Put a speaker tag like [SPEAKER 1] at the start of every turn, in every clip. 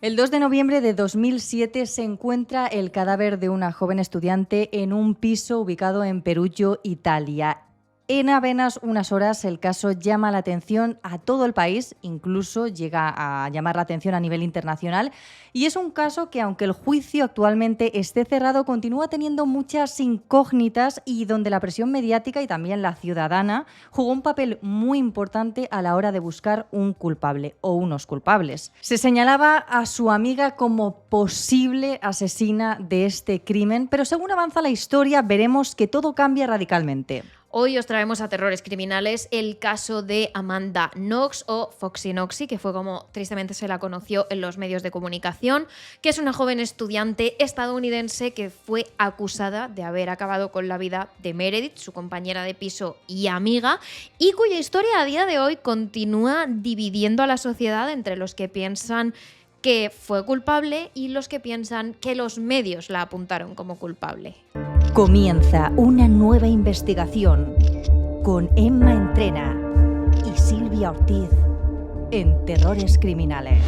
[SPEAKER 1] El 2 de noviembre de 2007 se encuentra el cadáver de una joven estudiante en un piso ubicado en Perugia, Italia. En apenas unas horas el caso llama la atención a todo el país, incluso llega a llamar la atención a nivel internacional, y es un caso que, aunque el juicio actualmente esté cerrado, continúa teniendo muchas incógnitas y donde la presión mediática y también la ciudadana jugó un papel muy importante a la hora de buscar un culpable o unos culpables. Se señalaba a su amiga como posible asesina de este crimen, pero según avanza la historia veremos que todo cambia radicalmente.
[SPEAKER 2] Hoy os traemos a Terrores Criminales el caso de Amanda Knox, o Foxy Knoxy, que fue como tristemente se la conoció en los medios de comunicación, que es una joven estudiante estadounidense que fue acusada de haber acabado con la vida de Meredith, su compañera de piso y amiga, y cuya historia a día de hoy continúa dividiendo a la sociedad entre los que piensan que fue culpable y los que piensan que los medios la apuntaron como culpable.
[SPEAKER 1] Comienza una nueva investigación con Emma Entrena y Silvia Ortiz en Terrores Criminales.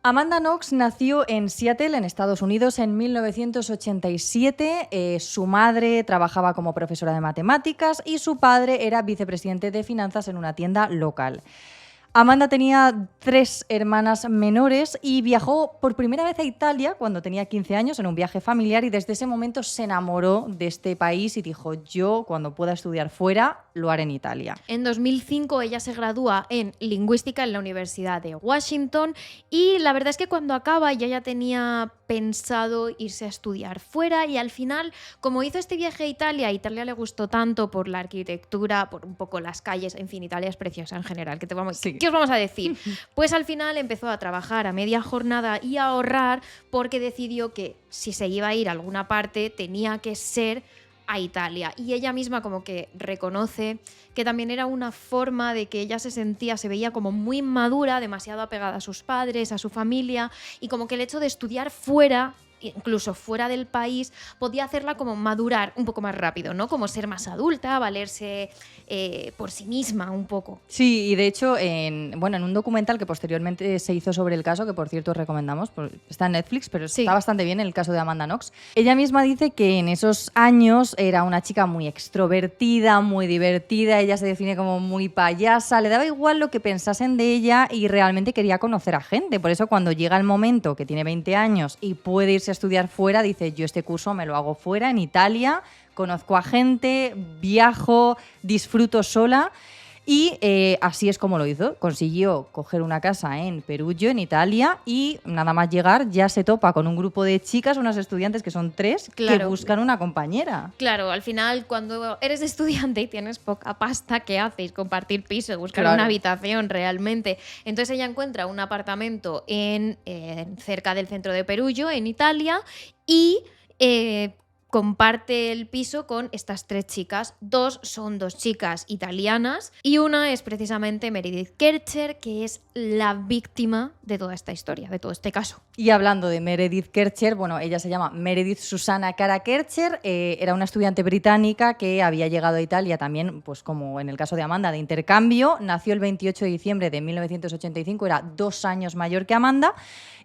[SPEAKER 1] Amanda Knox nació en Seattle, en Estados Unidos, en 1987. Su madre trabajaba como profesora de matemáticas y su padre era vicepresidente de finanzas en una tienda local. Amanda tenía 3 hermanas menores y viajó por primera vez a Italia cuando tenía 15 años en un viaje familiar, y desde ese momento se enamoró de este país y dijo: yo cuando pueda estudiar fuera lo haré en Italia.
[SPEAKER 2] En 2005 ella se gradúa en lingüística en la Universidad de Washington, y la verdad es que cuando acaba ella ya tenía pensado irse a estudiar fuera, y al final, como hizo este viaje a Italia le gustó tanto por la arquitectura, por un poco las calles, en fin, Italia es preciosa en general, ¿qué os vamos a decir? Pues al final empezó a trabajar a media jornada y a ahorrar, porque decidió que si se iba a ir a alguna parte tenía que ser a Italia, y ella misma como que reconoce que también era una forma de que ella se veía como muy inmadura, demasiado apegada a sus padres, a su familia, y como que el hecho de estudiar fuera, incluso fuera del país, podía hacerla como madurar un poco más rápido, ¿no? Como ser más adulta, valerse por sí misma un poco.
[SPEAKER 1] Sí, y de hecho, en un documental que posteriormente se hizo sobre el caso, que por cierto os recomendamos, está en Netflix, pero
[SPEAKER 2] sí,
[SPEAKER 1] está bastante bien, el caso de Amanda Knox. Ella misma dice que en esos años era una chica muy extrovertida, muy divertida, ella se define como muy payasa, le daba igual lo que pensasen de ella y realmente quería conocer a gente. Por eso cuando llega el momento que tiene 20 años y puede irse a estudiar fuera, dice: yo este curso me lo hago fuera, en Italia, conozco a gente, viajo, disfruto sola. Y así es como lo hizo. Consiguió coger una casa en Perugia, en Italia, y nada más llegar ya se topa con un grupo de chicas, unas estudiantes que son 3,
[SPEAKER 2] claro,
[SPEAKER 1] que buscan una compañera.
[SPEAKER 2] Claro, al final cuando eres estudiante y tienes poca pasta, ¿qué haces? Compartir piso, buscar una habitación realmente. Entonces ella encuentra un apartamento cerca del centro de Perugia, en Italia, y comparte el piso con estas 3 chicas. 2 son 2 chicas italianas y una es precisamente Meredith Kercher, que es la víctima de toda esta historia, de todo este caso.
[SPEAKER 1] Y hablando de Meredith Kercher, bueno, ella se llama Meredith Susana Cara Kercher, era una estudiante británica que había llegado a Italia también, pues como en el caso de Amanda, de intercambio. Nació el 28 de diciembre de 1985, era 2 años mayor que Amanda.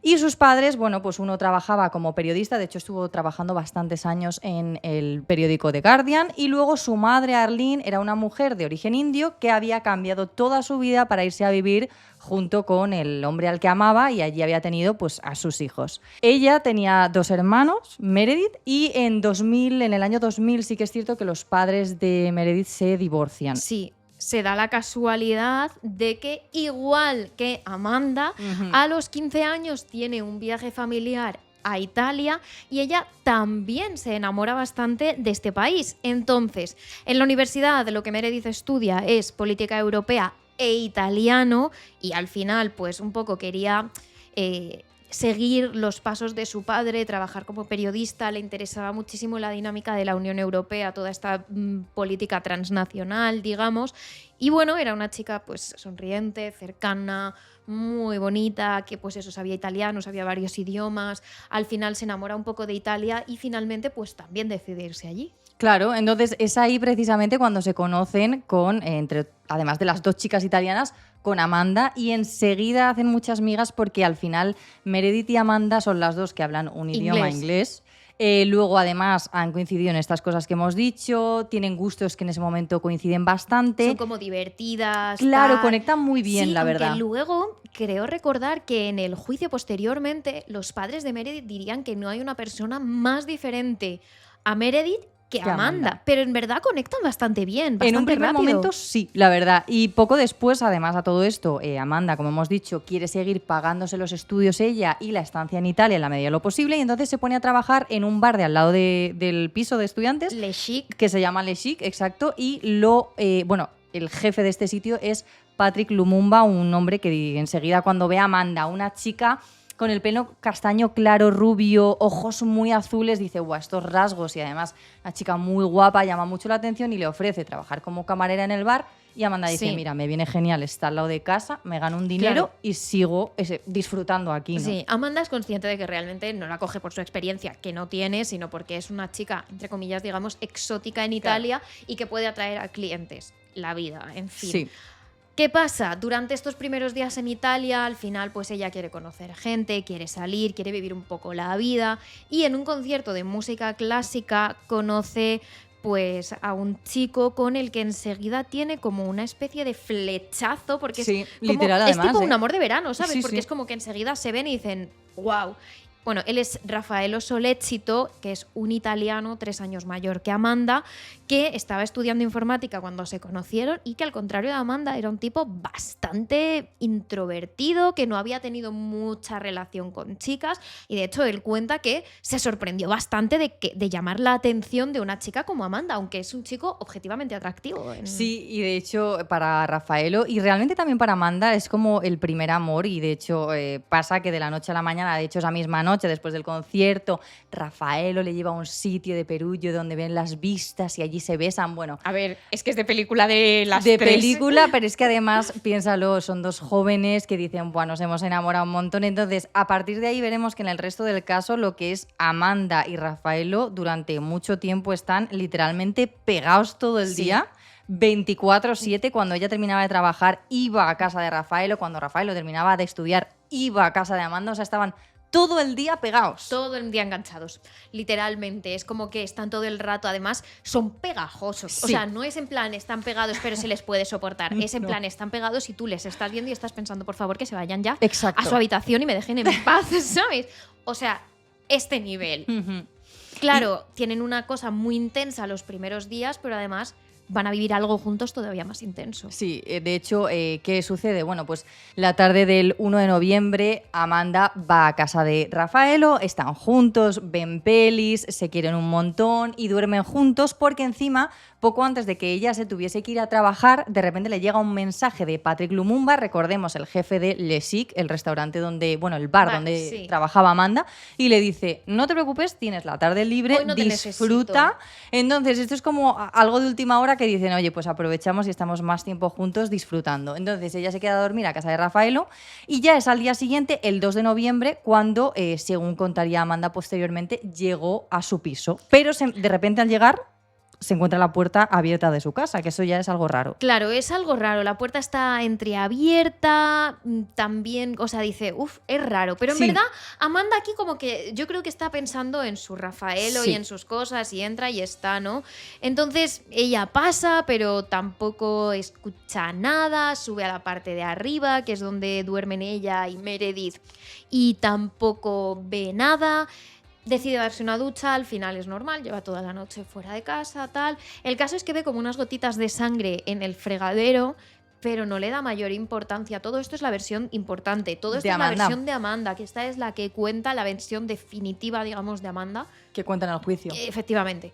[SPEAKER 1] Y sus padres, bueno, pues uno trabajaba como periodista, de hecho estuvo trabajando bastantes años en el periódico The Guardian, y luego su madre, Arlene, era una mujer de origen indio que había cambiado toda su vida para irse a vivir junto con el hombre al que amaba, y allí había tenido pues a sus hijos. Ella tenía 2 hermanos, Meredith, y en el año 2000 sí que es cierto que los padres de Meredith se divorcian.
[SPEAKER 2] Sí. Se da la casualidad de que, igual que Amanda, a los 15 años tiene un viaje familiar a Italia y ella también se enamora bastante de este país. Entonces, en la universidad lo que Meredith estudia es política europea e italiano, y al final pues un poco quería seguir los pasos de su padre, trabajar como periodista, le interesaba muchísimo la dinámica de la Unión Europea, toda esta política transnacional, digamos, y bueno, era una chica pues sonriente, cercana, muy bonita, que pues eso, sabía italiano, sabía varios idiomas. Al final se enamora un poco de Italia y finalmente pues también decide irse allí.
[SPEAKER 1] Claro, entonces es ahí precisamente cuando se conocen con, además de las 2 chicas italianas, con Amanda y enseguida hacen muchas migas porque al final Meredith y Amanda son las dos que hablan un idioma inglés. Luego, además, han coincidido en estas cosas que hemos dicho, tienen gustos que en ese momento coinciden bastante.
[SPEAKER 2] Son como divertidas.
[SPEAKER 1] Claro,
[SPEAKER 2] tal.
[SPEAKER 1] conectan muy bien,
[SPEAKER 2] Sí,
[SPEAKER 1] la verdad.
[SPEAKER 2] Aunque luego creo recordar que en el juicio posteriormente los padres de Meredith dirían que no hay una persona más diferente a Meredith que Amanda. Pero en verdad conectan bastante bien, bastante
[SPEAKER 1] en un primer
[SPEAKER 2] rápido.
[SPEAKER 1] momento sí, la verdad. Y poco después, además a todo esto, Amanda, como hemos dicho, quiere seguir pagándose los estudios ella y la estancia en Italia en la medida de lo posible y entonces se pone a trabajar en un bar de al lado del piso de estudiantes.
[SPEAKER 2] Le Chic.
[SPEAKER 1] Que se llama Le Chic, exacto. Y el jefe de este sitio es Patrick Lumumba, un hombre que enseguida cuando ve a Amanda, una chica con el pelo castaño claro, rubio, ojos muy azules, dice, guau, estos rasgos, y además una chica muy guapa, llama mucho la atención y le ofrece trabajar como camarera en el bar. Y Amanda dice, mira, me viene genial, está al lado de casa, me gano un dinero y sigo disfrutando aquí, ¿no?
[SPEAKER 2] Sí, Amanda es consciente de que realmente no la coge por su experiencia, que no tiene, sino porque es una chica, entre comillas, digamos, exótica en Italia y que puede atraer a clientes. La vida, en fin.
[SPEAKER 1] Sí.
[SPEAKER 2] ¿Qué pasa? Durante estos primeros días en Italia, al final, pues ella quiere conocer gente, quiere salir, quiere vivir un poco la vida y en un concierto de música clásica conoce pues a un chico con el que enseguida tiene como una especie de flechazo, porque
[SPEAKER 1] sí,
[SPEAKER 2] es, como,
[SPEAKER 1] literal, además,
[SPEAKER 2] es tipo un amor de verano, ¿sabes?
[SPEAKER 1] Sí,
[SPEAKER 2] porque
[SPEAKER 1] sí.
[SPEAKER 2] es como que enseguida se ven y dicen, wow. Bueno, él es Raffaello Sollecito, que es un italiano 3 años mayor que Amanda, que estaba estudiando informática cuando se conocieron y que al contrario de Amanda era un tipo bastante introvertido, que no había tenido mucha relación con chicas y de hecho él cuenta que se sorprendió bastante de llamar la atención de una chica como Amanda, aunque es un chico objetivamente atractivo.
[SPEAKER 1] Sí, y de hecho para Raffaello y realmente también para Amanda es como el primer amor y de hecho pasa que de la noche a la mañana, de hecho esa misma noche después del concierto, Raffaello le lleva a un sitio de Perugio donde ven las vistas y allí se besan. Bueno,
[SPEAKER 2] a ver, es que es de película de las
[SPEAKER 1] de
[SPEAKER 2] tres.
[SPEAKER 1] película, pero es que además, piénsalo, son dos jóvenes que dicen, bueno, nos hemos enamorado un montón. Entonces, a partir de ahí veremos que en el resto del caso lo que es Amanda y Raffaello durante mucho tiempo están literalmente pegados todo el día. 24/7, cuando ella terminaba de trabajar iba a casa de Raffaello, cuando Raffaello terminaba de estudiar iba a casa de Amanda, o sea, estaban todo el día pegados.
[SPEAKER 2] Todo el día enganchados, literalmente. Es como que están todo el rato, además son pegajosos.
[SPEAKER 1] Sí.
[SPEAKER 2] O sea, no es en plan están pegados pero se les puede soportar. Es en plan están pegados y tú les estás viendo y estás pensando, por favor, que se vayan ya
[SPEAKER 1] Exacto.
[SPEAKER 2] a su habitación y me dejen en paz, ¿sabes? O sea, este nivel. Claro, tienen una cosa muy intensa los primeros días, pero además van a vivir algo juntos todavía más intenso.
[SPEAKER 1] Sí, de hecho, ¿qué sucede? Bueno, pues la tarde del 1 de noviembre, Amanda va a casa de Raffaello, están juntos, ven pelis, se quieren un montón y duermen juntos porque encima, poco antes de que ella se tuviese que ir a trabajar, de repente le llega un mensaje de Patrick Lumumba, recordemos, el jefe de Le Chic, el restaurante donde, bueno, el bar donde trabajaba Amanda, y le dice, no te preocupes, tienes la tarde libre,
[SPEAKER 2] hoy no te
[SPEAKER 1] disfruta.
[SPEAKER 2] necesito.
[SPEAKER 1] Entonces, esto es como algo de última hora que dicen, oye, pues aprovechamos y estamos más tiempo juntos disfrutando. Entonces ella se queda a dormir a casa de Raffaello y ya es al día siguiente, el 2 de noviembre, cuando, según contaría Amanda posteriormente, llegó a su piso. Pero de repente al llegar se encuentra la puerta abierta de su casa, que eso ya es algo raro.
[SPEAKER 2] Claro, es algo raro. La puerta está entreabierta, también, o sea, dice, uff, es raro. Pero en verdad, Amanda aquí como que yo creo que está pensando en su Raffaello y en sus cosas y entra y está, ¿no? Entonces ella pasa, pero tampoco escucha nada, sube a la parte de arriba, que es donde duermen ella y Meredith, y tampoco ve nada. Decide darse una ducha, al final es normal, lleva toda la noche fuera de casa, tal. El caso es que ve como unas gotitas de sangre en el fregadero, pero no le da mayor importancia. Todo esto es la versión importante, todo esto es la versión de Amanda, que esta es la que cuenta la versión definitiva, digamos, de Amanda.
[SPEAKER 1] Que cuentan al juicio.
[SPEAKER 2] Efectivamente.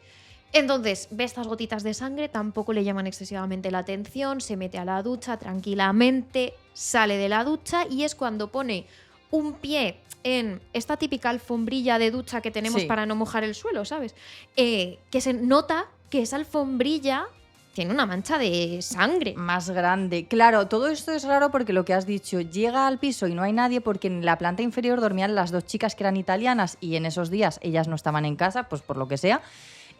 [SPEAKER 2] Entonces, ve estas gotitas de sangre, tampoco le llaman excesivamente la atención, se mete a la ducha tranquilamente, sale de la ducha y es cuando pone un pie en esta típica alfombrilla de ducha que tenemos para no mojar el suelo, ¿sabes? Que se nota que esa alfombrilla tiene una mancha de sangre.
[SPEAKER 1] Más grande. Claro, todo esto es raro porque lo que has dicho, llega al piso y no hay nadie porque en la planta inferior dormían las dos chicas que eran italianas y en esos días ellas no estaban en casa, pues por lo que sea.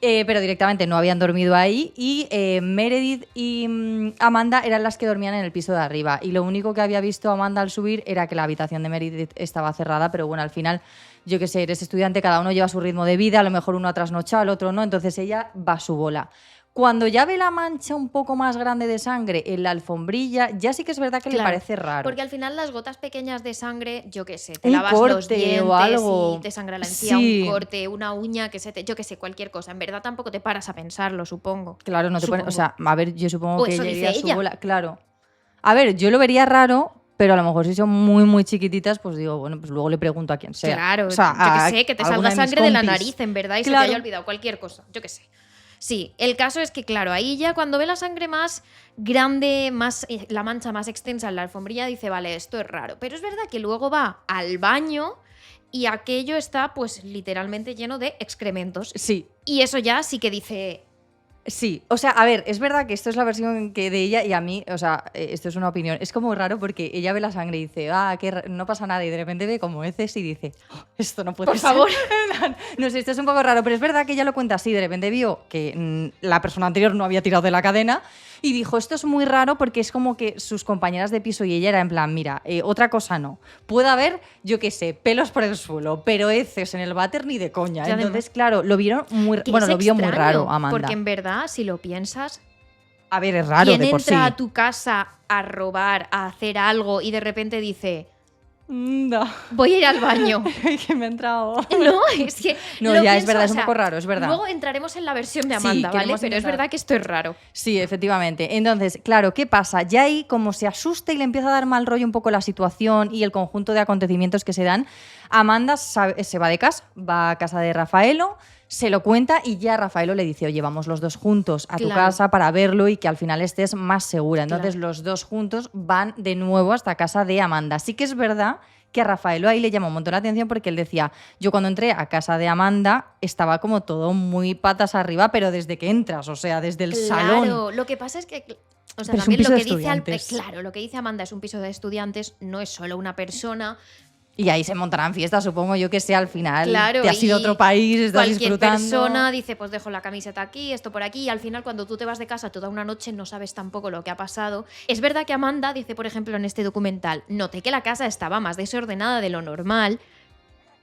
[SPEAKER 1] Pero directamente no habían dormido ahí y Meredith y Amanda eran las que dormían en el piso de arriba. Y lo único que había visto Amanda al subir era que la habitación de Meredith estaba cerrada, pero bueno, al final, yo qué sé, eres estudiante, cada uno lleva su ritmo de vida, a lo mejor uno ha trasnochado, el otro no, entonces ella va a su bola. Cuando ya ve la mancha un poco más grande de sangre en la alfombrilla, ya sí que es verdad que le parece raro.
[SPEAKER 2] Porque al final las gotas pequeñas de sangre, yo qué sé, te
[SPEAKER 1] un
[SPEAKER 2] lavas
[SPEAKER 1] corte
[SPEAKER 2] los dientes
[SPEAKER 1] o algo.
[SPEAKER 2] y te sangra la encía,
[SPEAKER 1] Sí.
[SPEAKER 2] un corte, una uña, que se te, yo qué sé, cualquier cosa. En verdad tampoco te paras a pensarlo, supongo.
[SPEAKER 1] Claro, no te pones, o sea, a ver, yo supongo
[SPEAKER 2] O
[SPEAKER 1] que
[SPEAKER 2] eso
[SPEAKER 1] ella
[SPEAKER 2] dice
[SPEAKER 1] iría a su
[SPEAKER 2] ella.
[SPEAKER 1] bola, claro. A ver, yo lo vería raro, pero a lo mejor si son muy, muy chiquititas, pues digo, bueno, pues luego le pregunto a quien sea.
[SPEAKER 2] Claro,
[SPEAKER 1] O sea,
[SPEAKER 2] yo qué sé, que te
[SPEAKER 1] alguna
[SPEAKER 2] salga
[SPEAKER 1] mis
[SPEAKER 2] sangre de la
[SPEAKER 1] compis.
[SPEAKER 2] nariz, en verdad, y se
[SPEAKER 1] Claro.
[SPEAKER 2] te haya olvidado cualquier cosa, yo qué sé. Sí, el caso es que, claro, ahí ya cuando ve la sangre más grande, más la mancha más extensa en la alfombrilla, dice, vale, esto es raro. Pero es verdad que luego va al baño y aquello está, pues, literalmente lleno de excrementos.
[SPEAKER 1] Sí.
[SPEAKER 2] Y eso ya sí que dice...
[SPEAKER 1] Sí, o sea, a ver, es verdad que esto es la versión que de ella y a mí, o sea, esto es una opinión. Es como raro porque ella ve la sangre y dice, no pasa nada, y de repente ve como heces y dice, "Oh, esto no puede
[SPEAKER 2] Por
[SPEAKER 1] ser".
[SPEAKER 2] favor.
[SPEAKER 1] No sé, esto es un poco raro, pero es verdad que ella lo cuenta así. De repente vio que la persona anterior no había tirado de la cadena y dijo, esto es muy raro porque es como que sus compañeras de piso y ella era en plan, mira, otra cosa no. Puede haber, yo qué sé, pelos por el suelo, pero heces en el váter ni de coña.
[SPEAKER 2] Y además-
[SPEAKER 1] Entonces, claro, lo vieron muy...
[SPEAKER 2] que
[SPEAKER 1] Bueno,
[SPEAKER 2] es
[SPEAKER 1] lo vio muy
[SPEAKER 2] extraño,
[SPEAKER 1] raro, Amanda.
[SPEAKER 2] Porque en verdad, si lo piensas,
[SPEAKER 1] A ver, es raro
[SPEAKER 2] ¿quién
[SPEAKER 1] de por sí.
[SPEAKER 2] entra a tu casa a robar, a hacer algo y de repente dice,
[SPEAKER 1] No,
[SPEAKER 2] voy a ir al baño?
[SPEAKER 1] que me ha entrado.
[SPEAKER 2] No, es que.
[SPEAKER 1] No,
[SPEAKER 2] lo
[SPEAKER 1] ya, es
[SPEAKER 2] pienso,
[SPEAKER 1] verdad,
[SPEAKER 2] o
[SPEAKER 1] es un
[SPEAKER 2] sea,
[SPEAKER 1] poco raro, es verdad.
[SPEAKER 2] Luego entraremos en la versión de
[SPEAKER 1] Sí,
[SPEAKER 2] Amanda, ¿vale?
[SPEAKER 1] queremos
[SPEAKER 2] Pero es
[SPEAKER 1] empezar.
[SPEAKER 2] verdad que esto es raro.
[SPEAKER 1] Sí, efectivamente. Entonces, claro, ¿qué pasa? Ya ahí, como se asusta y le empieza a dar mal rollo un poco la situación y el conjunto de acontecimientos que se dan, Amanda se va de casa, va a casa de Rafaelo, se lo cuenta y ya Rafaelo le dice, oye, vamos los dos juntos a tu
[SPEAKER 2] Claro.
[SPEAKER 1] casa para verlo y que al final estés más segura. Entonces,
[SPEAKER 2] Claro.
[SPEAKER 1] los dos juntos van de nuevo hasta casa de Amanda. Sí que es verdad que a Rafaelo ahí le llamó un montón la atención porque él decía, yo cuando entré a casa de Amanda estaba como todo muy patas arriba, pero desde que entras, o sea, desde el salón.
[SPEAKER 2] Claro, lo que pasa es que. O sea,
[SPEAKER 1] Pero es un
[SPEAKER 2] también
[SPEAKER 1] piso
[SPEAKER 2] lo
[SPEAKER 1] de
[SPEAKER 2] que dice
[SPEAKER 1] estudiantes.
[SPEAKER 2] claro, lo que dice Amanda es un piso de estudiantes, no es solo una persona.
[SPEAKER 1] Y ahí se montarán fiestas, supongo yo que sé, al final.
[SPEAKER 2] Claro,
[SPEAKER 1] te has ido a
[SPEAKER 2] y
[SPEAKER 1] otro país, estás
[SPEAKER 2] cualquier
[SPEAKER 1] disfrutando.
[SPEAKER 2] persona dice, pues dejo la camiseta aquí, esto por aquí, y al final cuando tú te vas de casa toda una noche no sabes tampoco lo que ha pasado. Es verdad que Amanda dice, por ejemplo, en este documental, noté que la casa estaba más desordenada de lo normal,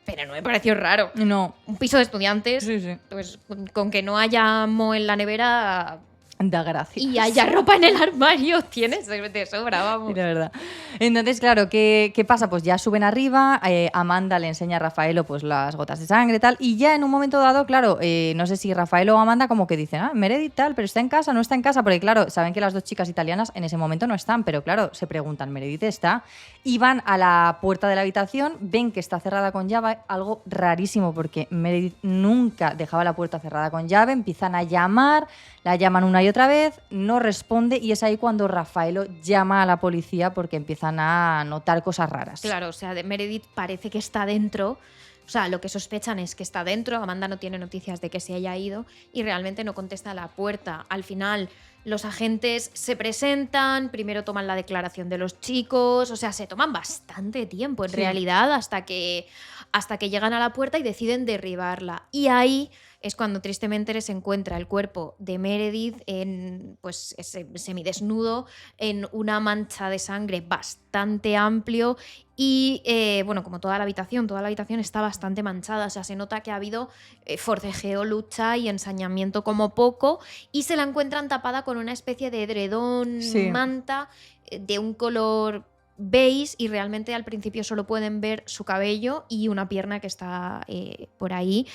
[SPEAKER 2] pero no me pareció raro.
[SPEAKER 1] No.
[SPEAKER 2] Un piso de estudiantes,
[SPEAKER 1] Sí, sí.
[SPEAKER 2] pues con que no haya moho en la nevera
[SPEAKER 1] Da gracia.
[SPEAKER 2] y haya ropa en el armario, tienes de sobra, vamos.
[SPEAKER 1] Sí, de verdad. Entonces, claro, ¿qué pasa? Pues ya suben arriba, Amanda le enseña a Rafaelo pues las gotas de sangre y tal, y ya en un momento dado, claro, no sé si Rafaelo o Amanda como que dicen, Meredith tal, pero está en casa, no está en casa, porque claro, saben que las dos chicas italianas en ese momento no están, pero claro, se preguntan, ¿Meredith está? Y van a la puerta de la habitación, ven que está cerrada con llave, algo rarísimo, porque Meredith nunca dejaba la puerta cerrada con llave, empiezan a llamar, la llaman una y otra vez, no responde y es ahí cuando Rafaelo llama a la policía porque empiezan a notar cosas raras.
[SPEAKER 2] Claro, o sea, de Meredith parece que está dentro. O sea, lo que sospechan es que está dentro. Amanda no tiene noticias de que se haya ido y realmente no contesta a la puerta. Al final, los agentes se presentan, primero toman la declaración de los chicos, o sea, se toman bastante tiempo en
[SPEAKER 1] Sí.
[SPEAKER 2] realidad hasta que llegan a la puerta y deciden derribarla. Y ahí es cuando tristemente se encuentra el cuerpo de Meredith en, pues, semidesnudo, en una mancha de sangre bastante amplio y, bueno, como toda la habitación está bastante manchada, o sea, se nota que ha habido forcejeo, lucha y ensañamiento como poco, y se la encuentran tapada con una especie de edredón,
[SPEAKER 1] Sí.
[SPEAKER 2] manta de un color beige, y realmente al principio solo pueden ver su cabello y una pierna que está por ahí.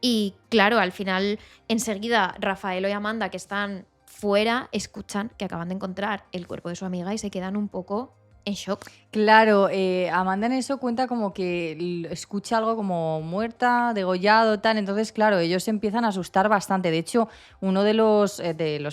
[SPEAKER 2] Y claro, al final, enseguida, Rafaelo y Amanda, que están fuera, escuchan que acaban de encontrar el cuerpo de su amiga y se quedan un poco en shock.
[SPEAKER 1] Claro, Amanda en eso cuenta como que escucha algo como muerta, degollado, tal. Entonces, claro, ellos se empiezan a asustar bastante. De hecho, uno de los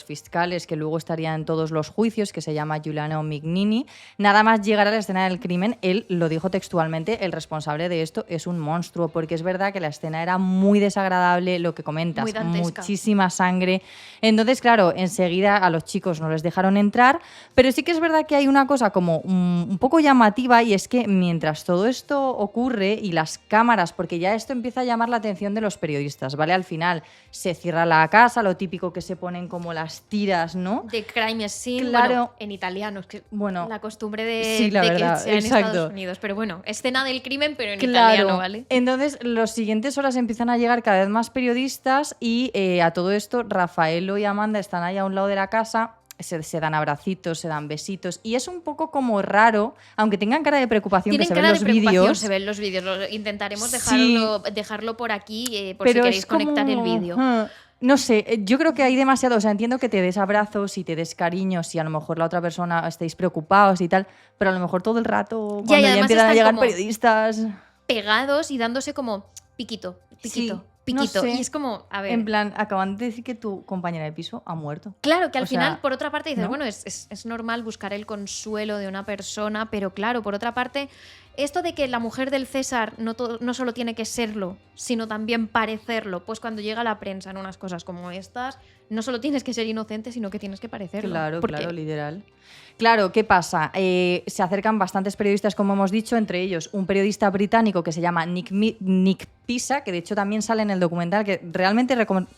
[SPEAKER 1] fiscales que luego estaría en todos los juicios, que se llama Giuliano Mignini, nada más llegar a la escena del crimen, él lo dijo textualmente, el responsable de esto es un monstruo, porque es verdad que la escena era muy desagradable, lo que comentas,
[SPEAKER 2] Muy dantesca.
[SPEAKER 1] muchísima sangre. Entonces, claro, enseguida a los chicos no les dejaron entrar, pero sí que es verdad que hay una cosa como un poco llamativa, y es que mientras todo esto ocurre y las cámaras, porque ya esto empieza a llamar la atención de los periodistas, ¿vale? Al final se cierra la casa, lo típico que se ponen como las tiras, ¿no?
[SPEAKER 2] De crime scene,
[SPEAKER 1] Claro.
[SPEAKER 2] bueno, en italiano, es que
[SPEAKER 1] Bueno,
[SPEAKER 2] la costumbre de,
[SPEAKER 1] sí, la
[SPEAKER 2] de
[SPEAKER 1] verdad,
[SPEAKER 2] que sea en
[SPEAKER 1] exacto.
[SPEAKER 2] Estados Unidos. Pero bueno, escena del crimen, pero en
[SPEAKER 1] Claro.
[SPEAKER 2] italiano, ¿vale?
[SPEAKER 1] Entonces, las siguientes horas empiezan a llegar cada vez más periodistas y a todo esto, Rafaelo y Amanda están ahí a un lado de la casa, se dan abracitos, se dan besitos, y es un poco como raro, aunque tengan cara de preocupación,
[SPEAKER 2] Tienen
[SPEAKER 1] que se ven
[SPEAKER 2] cara
[SPEAKER 1] los
[SPEAKER 2] de preocupación,
[SPEAKER 1] vídeos.
[SPEAKER 2] se ven los vídeos. Intentaremos
[SPEAKER 1] Sí.
[SPEAKER 2] dejarlo por aquí, por si
[SPEAKER 1] Pero
[SPEAKER 2] queréis
[SPEAKER 1] es como,
[SPEAKER 2] conectar el vídeo.
[SPEAKER 1] No sé, yo creo que hay demasiado, o sea, entiendo que te des abrazos y te des cariños y a lo mejor la otra persona estéis preocupados y tal, pero a lo mejor todo el rato,
[SPEAKER 2] Ya, y
[SPEAKER 1] cuando ya
[SPEAKER 2] además
[SPEAKER 1] empiezan a
[SPEAKER 2] están
[SPEAKER 1] llegar
[SPEAKER 2] como
[SPEAKER 1] periodistas...
[SPEAKER 2] pegados y dándose como piquito,
[SPEAKER 1] Sí,
[SPEAKER 2] piquito.
[SPEAKER 1] no sé.
[SPEAKER 2] Y es como, a ver.
[SPEAKER 1] En plan, acaban de decir que tu compañera de piso ha muerto.
[SPEAKER 2] Claro, que al
[SPEAKER 1] O sea,
[SPEAKER 2] final, por otra parte, dices,
[SPEAKER 1] ¿no?
[SPEAKER 2] bueno, es normal buscar el consuelo de una persona, pero claro, por otra parte, esto de que la mujer del César no solo tiene que serlo, sino también parecerlo, pues cuando llega la prensa en unas cosas como estas, no solo tienes que ser inocente, sino que tienes que parecerlo.
[SPEAKER 1] Claro,
[SPEAKER 2] Porque
[SPEAKER 1] claro, literal. Claro, ¿qué pasa? Se acercan bastantes periodistas, como hemos dicho, entre ellos un periodista británico que se llama Nick Pisa, que de hecho también sale en el documental, que realmente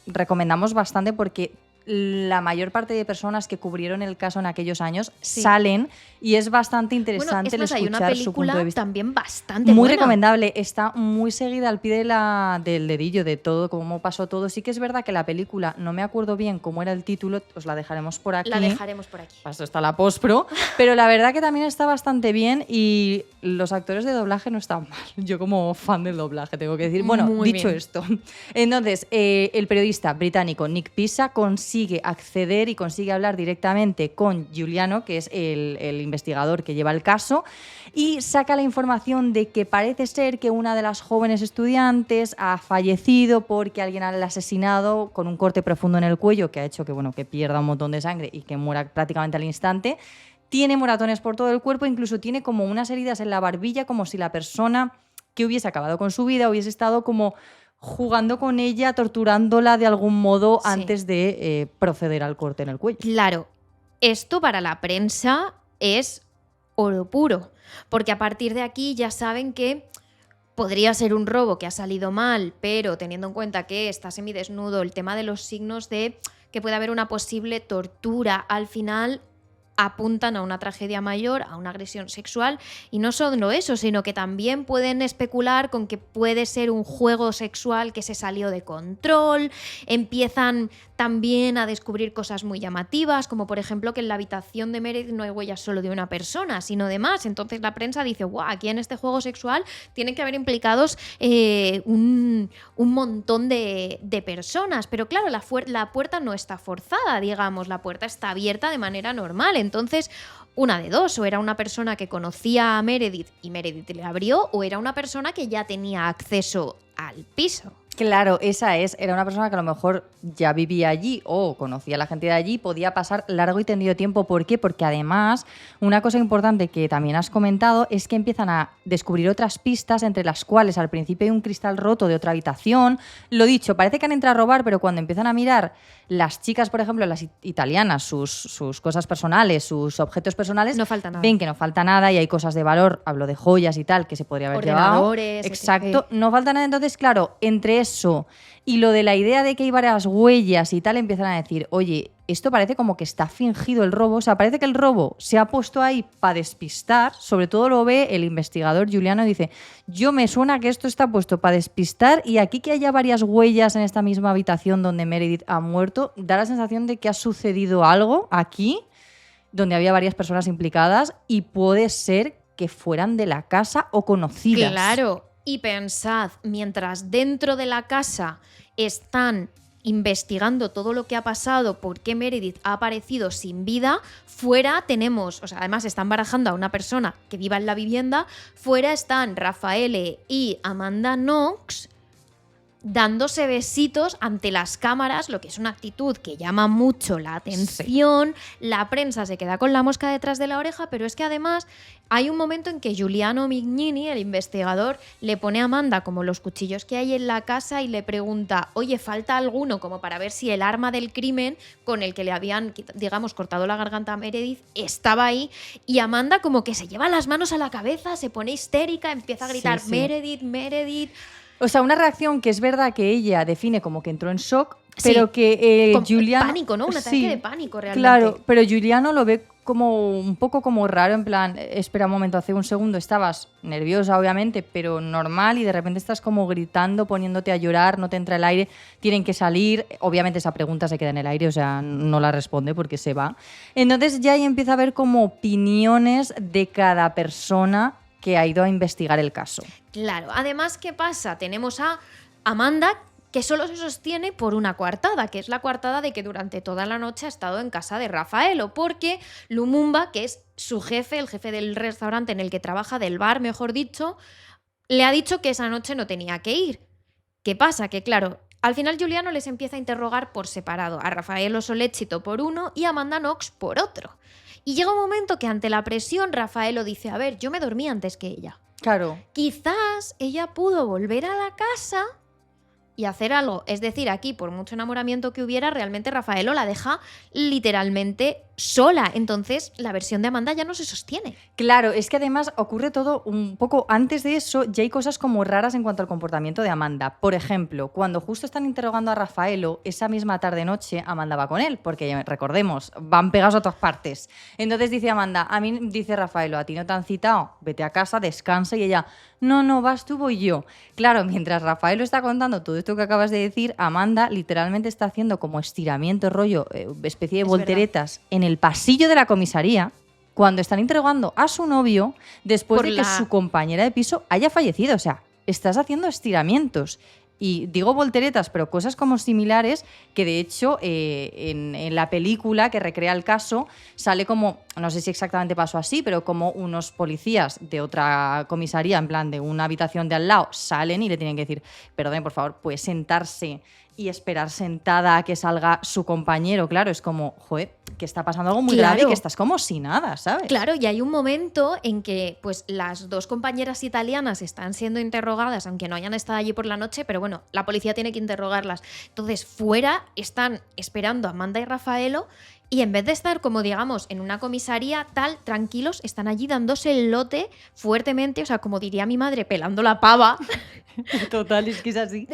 [SPEAKER 1] recomendamos bastante porque la mayor parte de personas que cubrieron el caso en aquellos años
[SPEAKER 2] Sí.
[SPEAKER 1] salen, y es bastante
[SPEAKER 2] Bueno,
[SPEAKER 1] interesante
[SPEAKER 2] es más,
[SPEAKER 1] el
[SPEAKER 2] hay una
[SPEAKER 1] escuchar su punto
[SPEAKER 2] película
[SPEAKER 1] de vista.
[SPEAKER 2] también bastante
[SPEAKER 1] Muy
[SPEAKER 2] buena.
[SPEAKER 1] recomendable, está muy seguida al pie del dedillo de todo, cómo pasó todo. Sí que es verdad que la película, no me acuerdo bien cómo era el título, os la dejaremos por aquí.
[SPEAKER 2] La dejaremos por aquí.
[SPEAKER 1] Para esto está la postpro, pero la verdad que también está bastante bien y los actores de doblaje no están mal. Yo como fan del doblaje tengo que decir. Bueno,
[SPEAKER 2] Muy
[SPEAKER 1] dicho
[SPEAKER 2] bien.
[SPEAKER 1] esto, entonces el periodista británico Nick Pisa consigue acceder y consigue hablar directamente con Giuliano, que es el investigador que lleva el caso, y saca la información de que parece ser que una de las jóvenes estudiantes ha fallecido porque alguien la ha asesinado con un corte profundo en el cuello que ha hecho que, bueno, que pierda un montón de sangre y que muera prácticamente al instante. Tiene moratones por todo el cuerpo, incluso tiene como unas heridas en la barbilla, como si la persona que hubiese acabado con su vida hubiese estado como jugando con ella, torturándola de algún modo
[SPEAKER 2] Sí.
[SPEAKER 1] antes de proceder al corte en el cuello.
[SPEAKER 2] Claro, esto para la prensa es oro puro, porque a partir de aquí ya saben que podría ser un robo que ha salido mal, pero teniendo en cuenta que está semidesnudo, el tema de los signos de que puede haber una posible tortura, al final apuntan a una tragedia mayor, a una agresión sexual, y no solo eso, sino que también pueden especular con que puede ser un juego sexual que se salió de control, empiezan también a descubrir cosas muy llamativas, como por ejemplo que en la habitación de Meredith no hay huellas solo de una persona, sino de más. Entonces la prensa dice, guau, aquí en este juego sexual tienen que haber implicados un montón de personas. Pero claro, la puerta no está forzada, digamos, la puerta está abierta de manera normal. Entonces, una de dos, o era una persona que conocía a Meredith y Meredith le abrió, o era una persona que ya tenía acceso al piso.
[SPEAKER 1] Claro, esa es. Era una persona que a lo mejor ya vivía allí o conocía a la gente de allí, podía pasar largo y tendido tiempo. ¿Por qué? Porque además, una cosa importante que también has comentado es que empiezan a descubrir otras pistas, entre las cuales al principio hay un cristal roto de otra habitación. Lo dicho, parece que han entrado a robar, pero cuando empiezan a mirar las chicas, por ejemplo, las italianas, sus cosas personales, sus objetos personales,
[SPEAKER 2] No falta nada.
[SPEAKER 1] ven que no falta nada y hay cosas de valor, hablo de joyas y tal, que se podría haber llevado.
[SPEAKER 2] Ordenadores,
[SPEAKER 1] Exacto,
[SPEAKER 2] etc.
[SPEAKER 1] no falta nada. Entonces, claro, entre eso y lo de la idea de que hay varias huellas y tal, empiezan a decir, oye, esto parece como que está fingido el robo. O sea, parece que el robo se ha puesto ahí para despistar. Sobre todo lo ve el investigador Giuliano y dice, yo me suena que esto está puesto para despistar, y aquí que haya varias huellas en esta misma habitación donde Meredith ha muerto, da la sensación de que ha sucedido algo aquí donde había varias personas implicadas y puede ser que fueran de la casa o conocidas.
[SPEAKER 2] Claro, y pensad, mientras dentro de la casa están investigando todo lo que ha pasado, por qué Meredith ha aparecido sin vida, fuera tenemos, o sea, además están barajando a una persona que viva en la vivienda, fuera están Rafaele y Amanda Knox dándose besitos ante las cámaras, lo que es una actitud que llama mucho la atención. Sí. La prensa se queda con la mosca detrás de la oreja, pero es que además hay un momento en que Giuliano Mignini, el investigador, le pone a Amanda como los cuchillos que hay en la casa y le pregunta, oye, ¿falta alguno? Como para ver si el arma del crimen con el que le habían, digamos, cortado la garganta a Meredith estaba ahí. Y Amanda como que se lleva las manos a la cabeza, se pone histérica, empieza a gritar, sí, sí. Meredith, Meredith.
[SPEAKER 1] O sea, una reacción que es verdad que ella define como que entró en shock, pero sí, que Giuliano...
[SPEAKER 2] Pánico, ¿no? Un ataque de pánico realmente.
[SPEAKER 1] Claro, pero Giuliano lo ve como un poco como raro, en plan, espera un momento, hace un segundo estabas nerviosa, obviamente, pero normal, y de repente estás como gritando, poniéndote a llorar, no te entra el aire, tienen que salir. Obviamente esa pregunta se queda en el aire, o sea, no la responde porque se va. Entonces ya ahí empieza a haber como opiniones de cada persona que ha ido a investigar el caso.
[SPEAKER 2] Claro, además, ¿qué pasa? Tenemos a Amanda, que solo se sostiene por una coartada, que es la coartada de que durante toda la noche ha estado en casa de Raffaello, porque Lumumba, que es su jefe, el jefe del restaurante en el que trabaja, del bar, mejor dicho, le ha dicho que esa noche no tenía que ir. ¿Qué pasa? Que claro, al final Giuliano les empieza a interrogar por separado, a Raffaello Sollecito por uno y a Amanda Knox por otro. Y llega un momento que ante la presión Raffaello dice, a ver, yo me dormí antes que ella.
[SPEAKER 1] Claro.
[SPEAKER 2] Quizás ella pudo volver a la casa y hacer algo. Es decir, aquí, por mucho enamoramiento que hubiera, realmente Raffaello la deja literalmente sola. Entonces, la versión de Amanda ya no se sostiene.
[SPEAKER 1] Claro, es que además ocurre todo un poco antes de eso. Ya hay cosas como raras en cuanto al comportamiento de Amanda. Por ejemplo, cuando justo están interrogando a Raffaello, esa misma tarde-noche Amanda va con él, porque recordemos, van pegados a todas partes. Entonces dice Amanda, a mí, dice Raffaello, a ti no te han citado, vete a casa, descansa. Y ella, no, vas tú, voy yo. Claro, mientras Raffaello está contando todo esto que acabas de decir, Amanda literalmente está haciendo como estiramiento, rollo, especie de volteretas en el pasillo de la comisaría cuando están interrogando a su novio después de que su compañera de piso haya fallecido. O sea, estás haciendo estiramientos. Y digo volteretas, pero cosas como similares que de hecho en la película que recrea el caso sale como, no sé si exactamente pasó así, pero como unos policías de otra comisaría, en plan de una habitación de al lado, salen y le tienen que decir, perdón, por favor, ¿puede sentarse y esperar sentada a que salga su compañero? Claro, es como, joder, que está pasando algo muy grave y que estás como sin nada, ¿sabes?
[SPEAKER 2] Claro, y hay un momento en que pues las dos compañeras italianas están siendo interrogadas, aunque no hayan estado allí por la noche, pero bueno, la policía tiene que interrogarlas. Entonces, fuera están esperando a Amanda y Raffaello y en vez de estar, como digamos, en una comisaría tal, tranquilos, están allí dándose el lote fuertemente, o sea, como diría mi madre, pelando la pava.
[SPEAKER 1] Total, es que es así.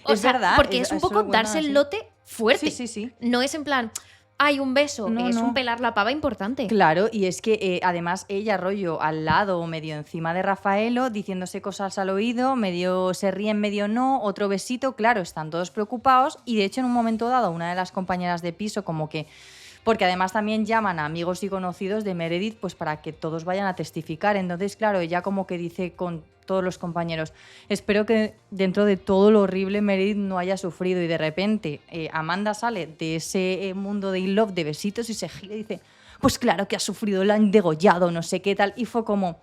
[SPEAKER 2] Es verdad. Porque es un poco darse el lote fuerte.
[SPEAKER 1] Sí.
[SPEAKER 2] No es en plan, hay un beso, es un pelar la pava importante.
[SPEAKER 1] Claro, y es que además ella, rollo, al lado o medio encima de Raffaello, diciéndose cosas al oído, medio se ríen, medio no, otro besito, claro, están todos preocupados y de hecho en un momento dado una de las compañeras de piso como que... Porque además también llaman a amigos y conocidos de Meredith pues para que todos vayan a testificar. Entonces, claro, ella como que dice con todos los compañeros, espero que dentro de todo lo horrible Meredith no haya sufrido. Y de repente Amanda sale de ese mundo de in love, de besitos, y se gira y dice, pues claro que ha sufrido, la han degollado, no sé qué tal. Y fue como...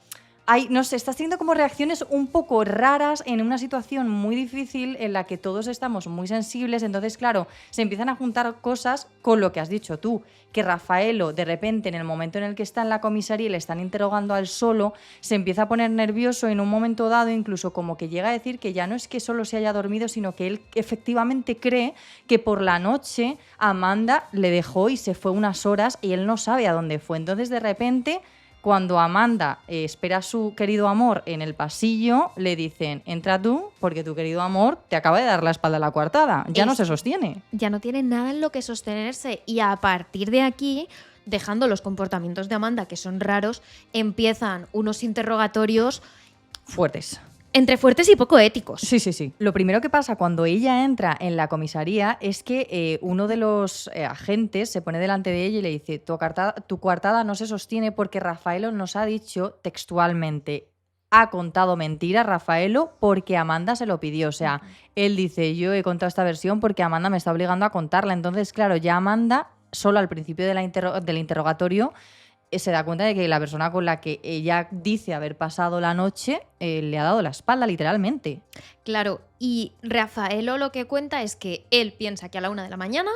[SPEAKER 1] Ay, no sé, estás teniendo como reacciones un poco raras en una situación muy difícil en la que todos estamos muy sensibles. Entonces, claro, se empiezan a juntar cosas con lo que has dicho tú, que Raffaello, de repente, en el momento en el que está en la comisaría y le están interrogando a él solo, se empieza a poner nervioso en un momento dado, incluso como que llega a decir que ya no es que solo se haya dormido, sino que él efectivamente cree que por la noche Amanda le dejó y se fue unas horas y él no sabe a dónde fue. Entonces, de repente... Cuando Amanda espera a su querido amor en el pasillo, le dicen, entra tú, porque tu querido amor te acaba de dar la espalda a la coartada. Ya no se sostiene.
[SPEAKER 2] Ya no tiene nada en lo que sostenerse. Y a partir de aquí, dejando los comportamientos de Amanda, que son raros, empiezan unos interrogatorios...
[SPEAKER 1] fuertes.
[SPEAKER 2] Entre fuertes y poco éticos.
[SPEAKER 1] Sí. Lo primero que pasa cuando ella entra en la comisaría es que uno de los agentes se pone delante de ella y le dice, tu coartada no se sostiene porque Raffaello nos ha dicho textualmente, ha contado mentiras Raffaello porque Amanda se lo pidió. O sea, él dice, yo he contado esta versión porque Amanda me está obligando a contarla. Entonces, claro, ya Amanda, solo al principio del interrogatorio, se da cuenta de que la persona con la que ella dice haber pasado la noche le ha dado la espalda, literalmente.
[SPEAKER 2] Claro, y Raffaello lo que cuenta es que él piensa que a la 1 de la mañana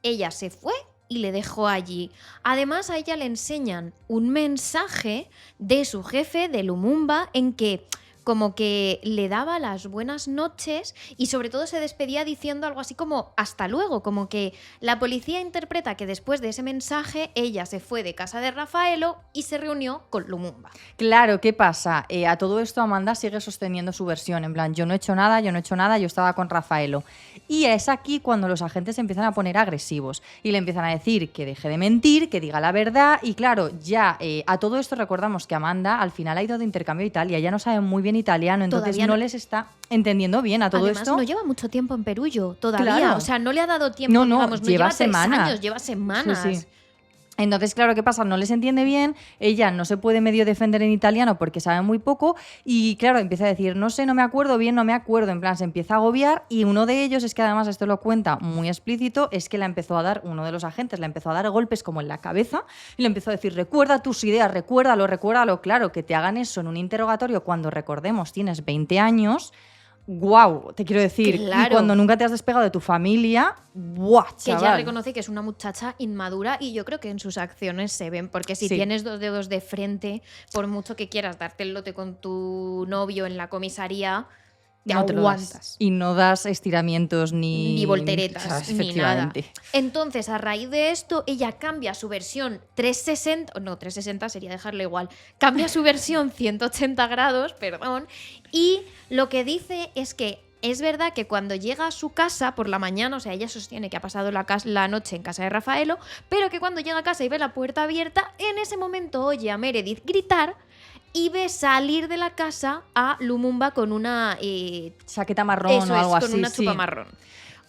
[SPEAKER 2] ella se fue y le dejó allí. Además, a ella le enseñan un mensaje de su jefe, de Lumumba, en que como que le daba las buenas noches y sobre todo se despedía diciendo algo así como hasta luego, como que la policía interpreta que después de ese mensaje ella se fue de casa de Raffaello y se reunió con Lumumba.
[SPEAKER 1] Claro, ¿qué pasa? A todo esto Amanda sigue sosteniendo su versión, en plan, yo no he hecho nada, yo estaba con Raffaello. Y es aquí cuando los agentes se empiezan a poner agresivos y le empiezan a decir que deje de mentir, que diga la verdad y claro, ya a todo esto recordamos que Amanda al final ha ido de intercambio a Italia, ya no sabe muy bien italiano, entonces
[SPEAKER 2] Todavía
[SPEAKER 1] no
[SPEAKER 2] no
[SPEAKER 1] les está entendiendo bien a todo
[SPEAKER 2] Además,
[SPEAKER 1] esto.
[SPEAKER 2] no lleva mucho tiempo en Perullo todavía,
[SPEAKER 1] Claro.
[SPEAKER 2] o sea, no le ha dado tiempo,
[SPEAKER 1] No,
[SPEAKER 2] digamos, no
[SPEAKER 1] lleva
[SPEAKER 2] 3
[SPEAKER 1] semanas.
[SPEAKER 2] años, lleva semanas.
[SPEAKER 1] Sí, sí. Entonces, claro, ¿qué pasa? No les entiende bien, ella no se puede medio defender en italiano porque sabe muy poco y, claro, empieza a decir, no sé, no me acuerdo bien, no me acuerdo, en plan, se empieza a agobiar y uno de ellos, es que además esto lo cuenta muy explícito, es que uno de los agentes le empezó a dar golpes como en la cabeza y le empezó a decir, recuerda tus ideas, recuérdalo, claro, que te hagan eso en un interrogatorio cuando, recordemos, tienes 20 años... ¡Guau! Te quiero decir,
[SPEAKER 2] Claro.
[SPEAKER 1] Y cuando nunca te has despegado de tu familia, ¡buah,
[SPEAKER 2] Que
[SPEAKER 1] chaval!
[SPEAKER 2] ya reconoce que es una muchacha inmadura y yo creo que en sus acciones se ven, porque si
[SPEAKER 1] Sí.
[SPEAKER 2] tienes 2 dedos de frente, por mucho que quieras darte el lote con tu novio en la comisaría, te
[SPEAKER 1] No te lo das.
[SPEAKER 2] aguantas.
[SPEAKER 1] Y no das estiramientos ni
[SPEAKER 2] Volteretas,
[SPEAKER 1] ¿sabes?
[SPEAKER 2] ni nada.
[SPEAKER 1] Efectivamente.
[SPEAKER 2] Entonces, a raíz de esto, ella cambia su versión 360, no, 360 sería dejarlo igual, cambia su versión 180 grados, perdón, y lo que dice es que es verdad que cuando llega a su casa por la mañana, o sea, ella sostiene que ha pasado la noche en casa de Raffaello, pero que cuando llega a casa y ve la puerta abierta, en ese momento oye a Meredith gritar y ve salir de la casa a Lumumba con una...
[SPEAKER 1] Chaqueta marrón
[SPEAKER 2] Eso
[SPEAKER 1] o algo
[SPEAKER 2] es, con
[SPEAKER 1] así.
[SPEAKER 2] una chupa
[SPEAKER 1] sí.
[SPEAKER 2] marrón.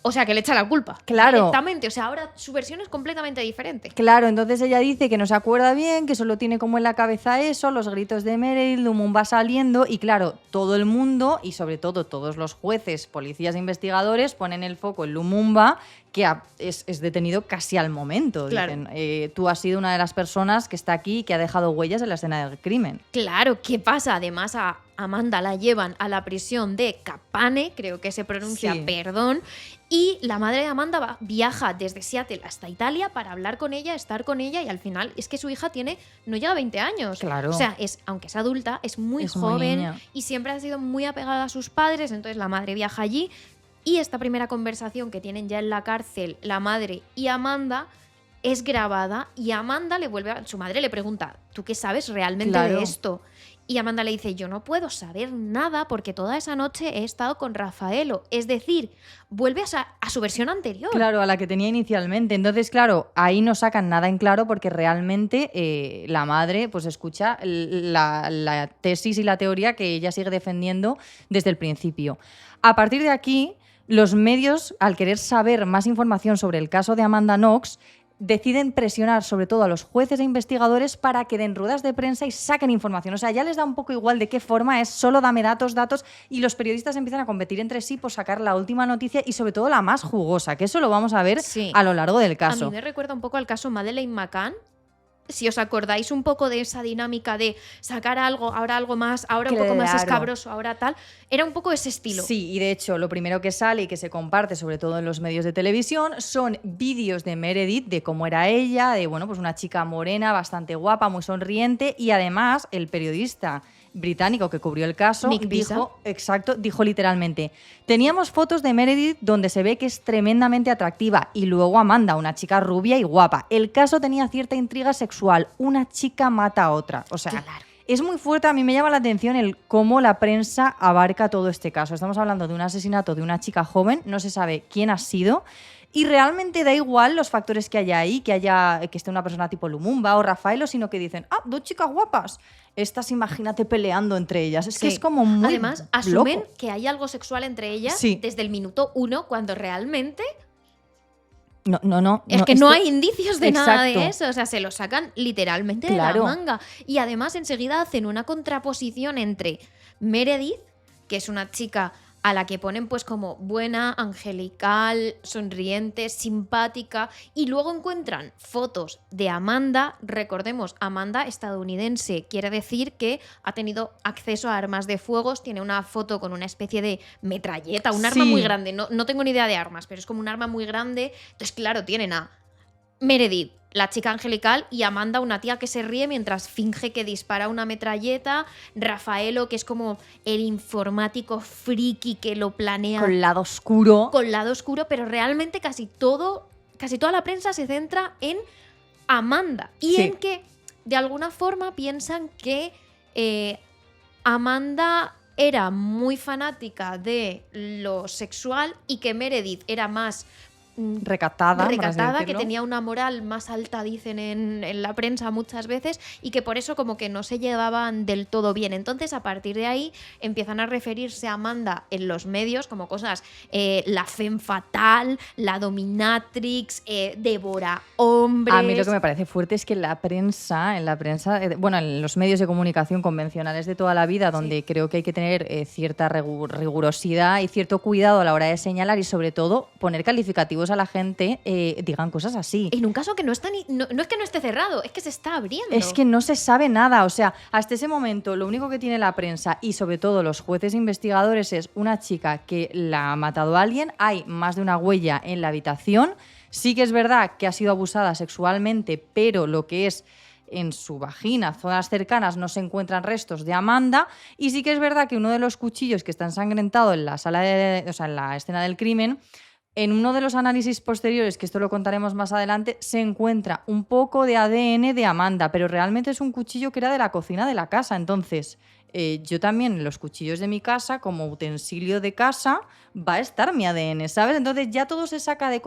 [SPEAKER 2] O sea, que le echa la culpa.
[SPEAKER 1] Claro.
[SPEAKER 2] Directamente. O sea, ahora su versión es completamente diferente.
[SPEAKER 1] Claro, entonces ella dice que no se acuerda bien, que solo tiene como en la cabeza eso, los gritos de Meredith, Lumumba saliendo y claro, todo el mundo y sobre todo todos los jueces, policías e investigadores ponen el foco en Lumumba, que es detenido casi al momento.
[SPEAKER 2] Claro.
[SPEAKER 1] Dicen, tú has sido una de las personas que está aquí y que ha dejado huellas en la escena del crimen.
[SPEAKER 2] Claro, ¿qué pasa? Además, a Amanda la llevan a la prisión de Capane, creo que se pronuncia,
[SPEAKER 1] Sí.
[SPEAKER 2] perdón, y la madre de Amanda viaja desde Seattle hasta Italia para hablar con ella, estar con ella, y al final es que su hija no llega a 20 años.
[SPEAKER 1] Claro.
[SPEAKER 2] O sea, aunque es adulta, es muy
[SPEAKER 1] Es muy
[SPEAKER 2] joven
[SPEAKER 1] niña.
[SPEAKER 2] y siempre ha sido muy apegada a sus padres, entonces la madre viaja allí y esta primera conversación que tienen ya en la cárcel, la madre y Amanda, es grabada y Amanda su madre le pregunta, ¿tú qué sabes realmente
[SPEAKER 1] Claro.
[SPEAKER 2] de esto? Y Amanda le dice, yo no puedo saber nada porque toda esa noche he estado con Raffaello. Es decir, vuelve a su versión anterior.
[SPEAKER 1] Claro, a la que tenía inicialmente. Entonces, claro, ahí no sacan nada en claro porque realmente la madre pues escucha la tesis y la teoría que ella sigue defendiendo desde el principio. A partir de aquí, los medios, al querer saber más información sobre el caso de Amanda Knox, deciden presionar sobre todo a los jueces e investigadores para que den ruedas de prensa y saquen información. O sea, ya les da un poco igual de qué forma es, solo dame datos, y los periodistas empiezan a competir entre sí por sacar la última noticia y sobre todo la más jugosa, que eso lo vamos a ver
[SPEAKER 2] Sí.
[SPEAKER 1] a lo largo del
[SPEAKER 2] A
[SPEAKER 1] caso.
[SPEAKER 2] mí me recuerda un poco al caso Madeleine McCann. Si os acordáis un poco de esa dinámica de sacar algo, ahora algo más, ahora un poco más
[SPEAKER 1] Claro.
[SPEAKER 2] escabroso, ahora tal, era un poco ese estilo.
[SPEAKER 1] Sí, y de hecho lo primero que sale y que se comparte sobre todo en los medios de televisión son vídeos de Meredith, de cómo era ella, de bueno, pues una chica morena, bastante guapa, muy sonriente, y además el periodista británico que cubrió el caso
[SPEAKER 2] Nick Visa.
[SPEAKER 1] dijo literalmente, teníamos fotos de Meredith donde se ve que es tremendamente atractiva y luego Amanda, una chica rubia y guapa. El caso tenía cierta intriga sexual, una chica mata a otra. O sea,
[SPEAKER 2] Claro.
[SPEAKER 1] es muy fuerte, a mí me llama la atención el cómo la prensa abarca todo este caso. Estamos hablando de un asesinato de una chica joven, no se sabe quién ha sido, y realmente da igual los factores que haya ahí, que esté una persona tipo Lumumba o Raffaello, sino que dicen, 2 chicas guapas. Estas, imagínate peleando entre ellas. Es que
[SPEAKER 2] Sí.
[SPEAKER 1] es como muy
[SPEAKER 2] Además, asumen
[SPEAKER 1] loco.
[SPEAKER 2] que hay algo sexual entre ellas
[SPEAKER 1] Sí.
[SPEAKER 2] desde el minuto 1, cuando realmente
[SPEAKER 1] No.
[SPEAKER 2] es que no hay indicios de nada de
[SPEAKER 1] Exacto.
[SPEAKER 2] eso. O sea, se lo sacan literalmente
[SPEAKER 1] Claro.
[SPEAKER 2] de la manga. Y además enseguida hacen una contraposición entre Meredith, que es una chica a la que ponen pues como buena, angelical, sonriente, simpática, y luego encuentran fotos de Amanda. Recordemos, Amanda estadounidense, quiere decir que ha tenido acceso a armas de fuego, tiene una foto con una especie de metralleta, un arma muy grande, no tengo ni idea de armas, pero es como un arma muy grande. Entonces, claro, tienen a Meredith, la chica angelical, y Amanda, una tía que se ríe mientras finge que dispara una metralleta. Rafaelo, que es como el informático friki que lo planea
[SPEAKER 1] Con lado oscuro.
[SPEAKER 2] con lado oscuro, pero realmente casi toda la prensa se centra en Amanda y
[SPEAKER 1] Sí.
[SPEAKER 2] en que de alguna forma piensan que Amanda era muy fanática de lo sexual y que Meredith era más
[SPEAKER 1] Recatada, por así
[SPEAKER 2] que
[SPEAKER 1] decirlo.
[SPEAKER 2] tenía una moral más alta, dicen en la prensa muchas veces, y que por eso como que no se llevaban del todo bien. Entonces, a partir de ahí, empiezan a referirse a Amanda en los medios como cosas, la femme fatal, la dominatrix, devora hombres.
[SPEAKER 1] A mí lo que me parece fuerte es que en la prensa, bueno, en los medios de comunicación convencionales de toda la vida, donde creo que hay que tener cierta rigurosidad y cierto cuidado a la hora de señalar y sobre todo poner calificativos a la gente, digan cosas así.
[SPEAKER 2] En un caso que no está no es que no esté cerrado, es que se está abriendo.
[SPEAKER 1] Es que no se sabe nada, o sea, hasta ese momento lo único que tiene la prensa y sobre todo los jueces investigadores es una chica que la ha matado a alguien, hay más de una huella en la habitación, sí que es verdad que ha sido abusada sexualmente, pero lo que es en su vagina, zonas cercanas, no se encuentran restos de Amanda, y sí que es verdad que uno de los cuchillos que está ensangrentado en la sala en la escena del crimen, en uno de los análisis posteriores, que esto lo contaremos más adelante, se encuentra un poco de ADN de Amanda, pero realmente es un cuchillo que era de la cocina de la casa. Entonces, yo también en los cuchillos de mi casa, como utensilio de casa, va a estar mi ADN, ¿sabes? Entonces ya todo se saca de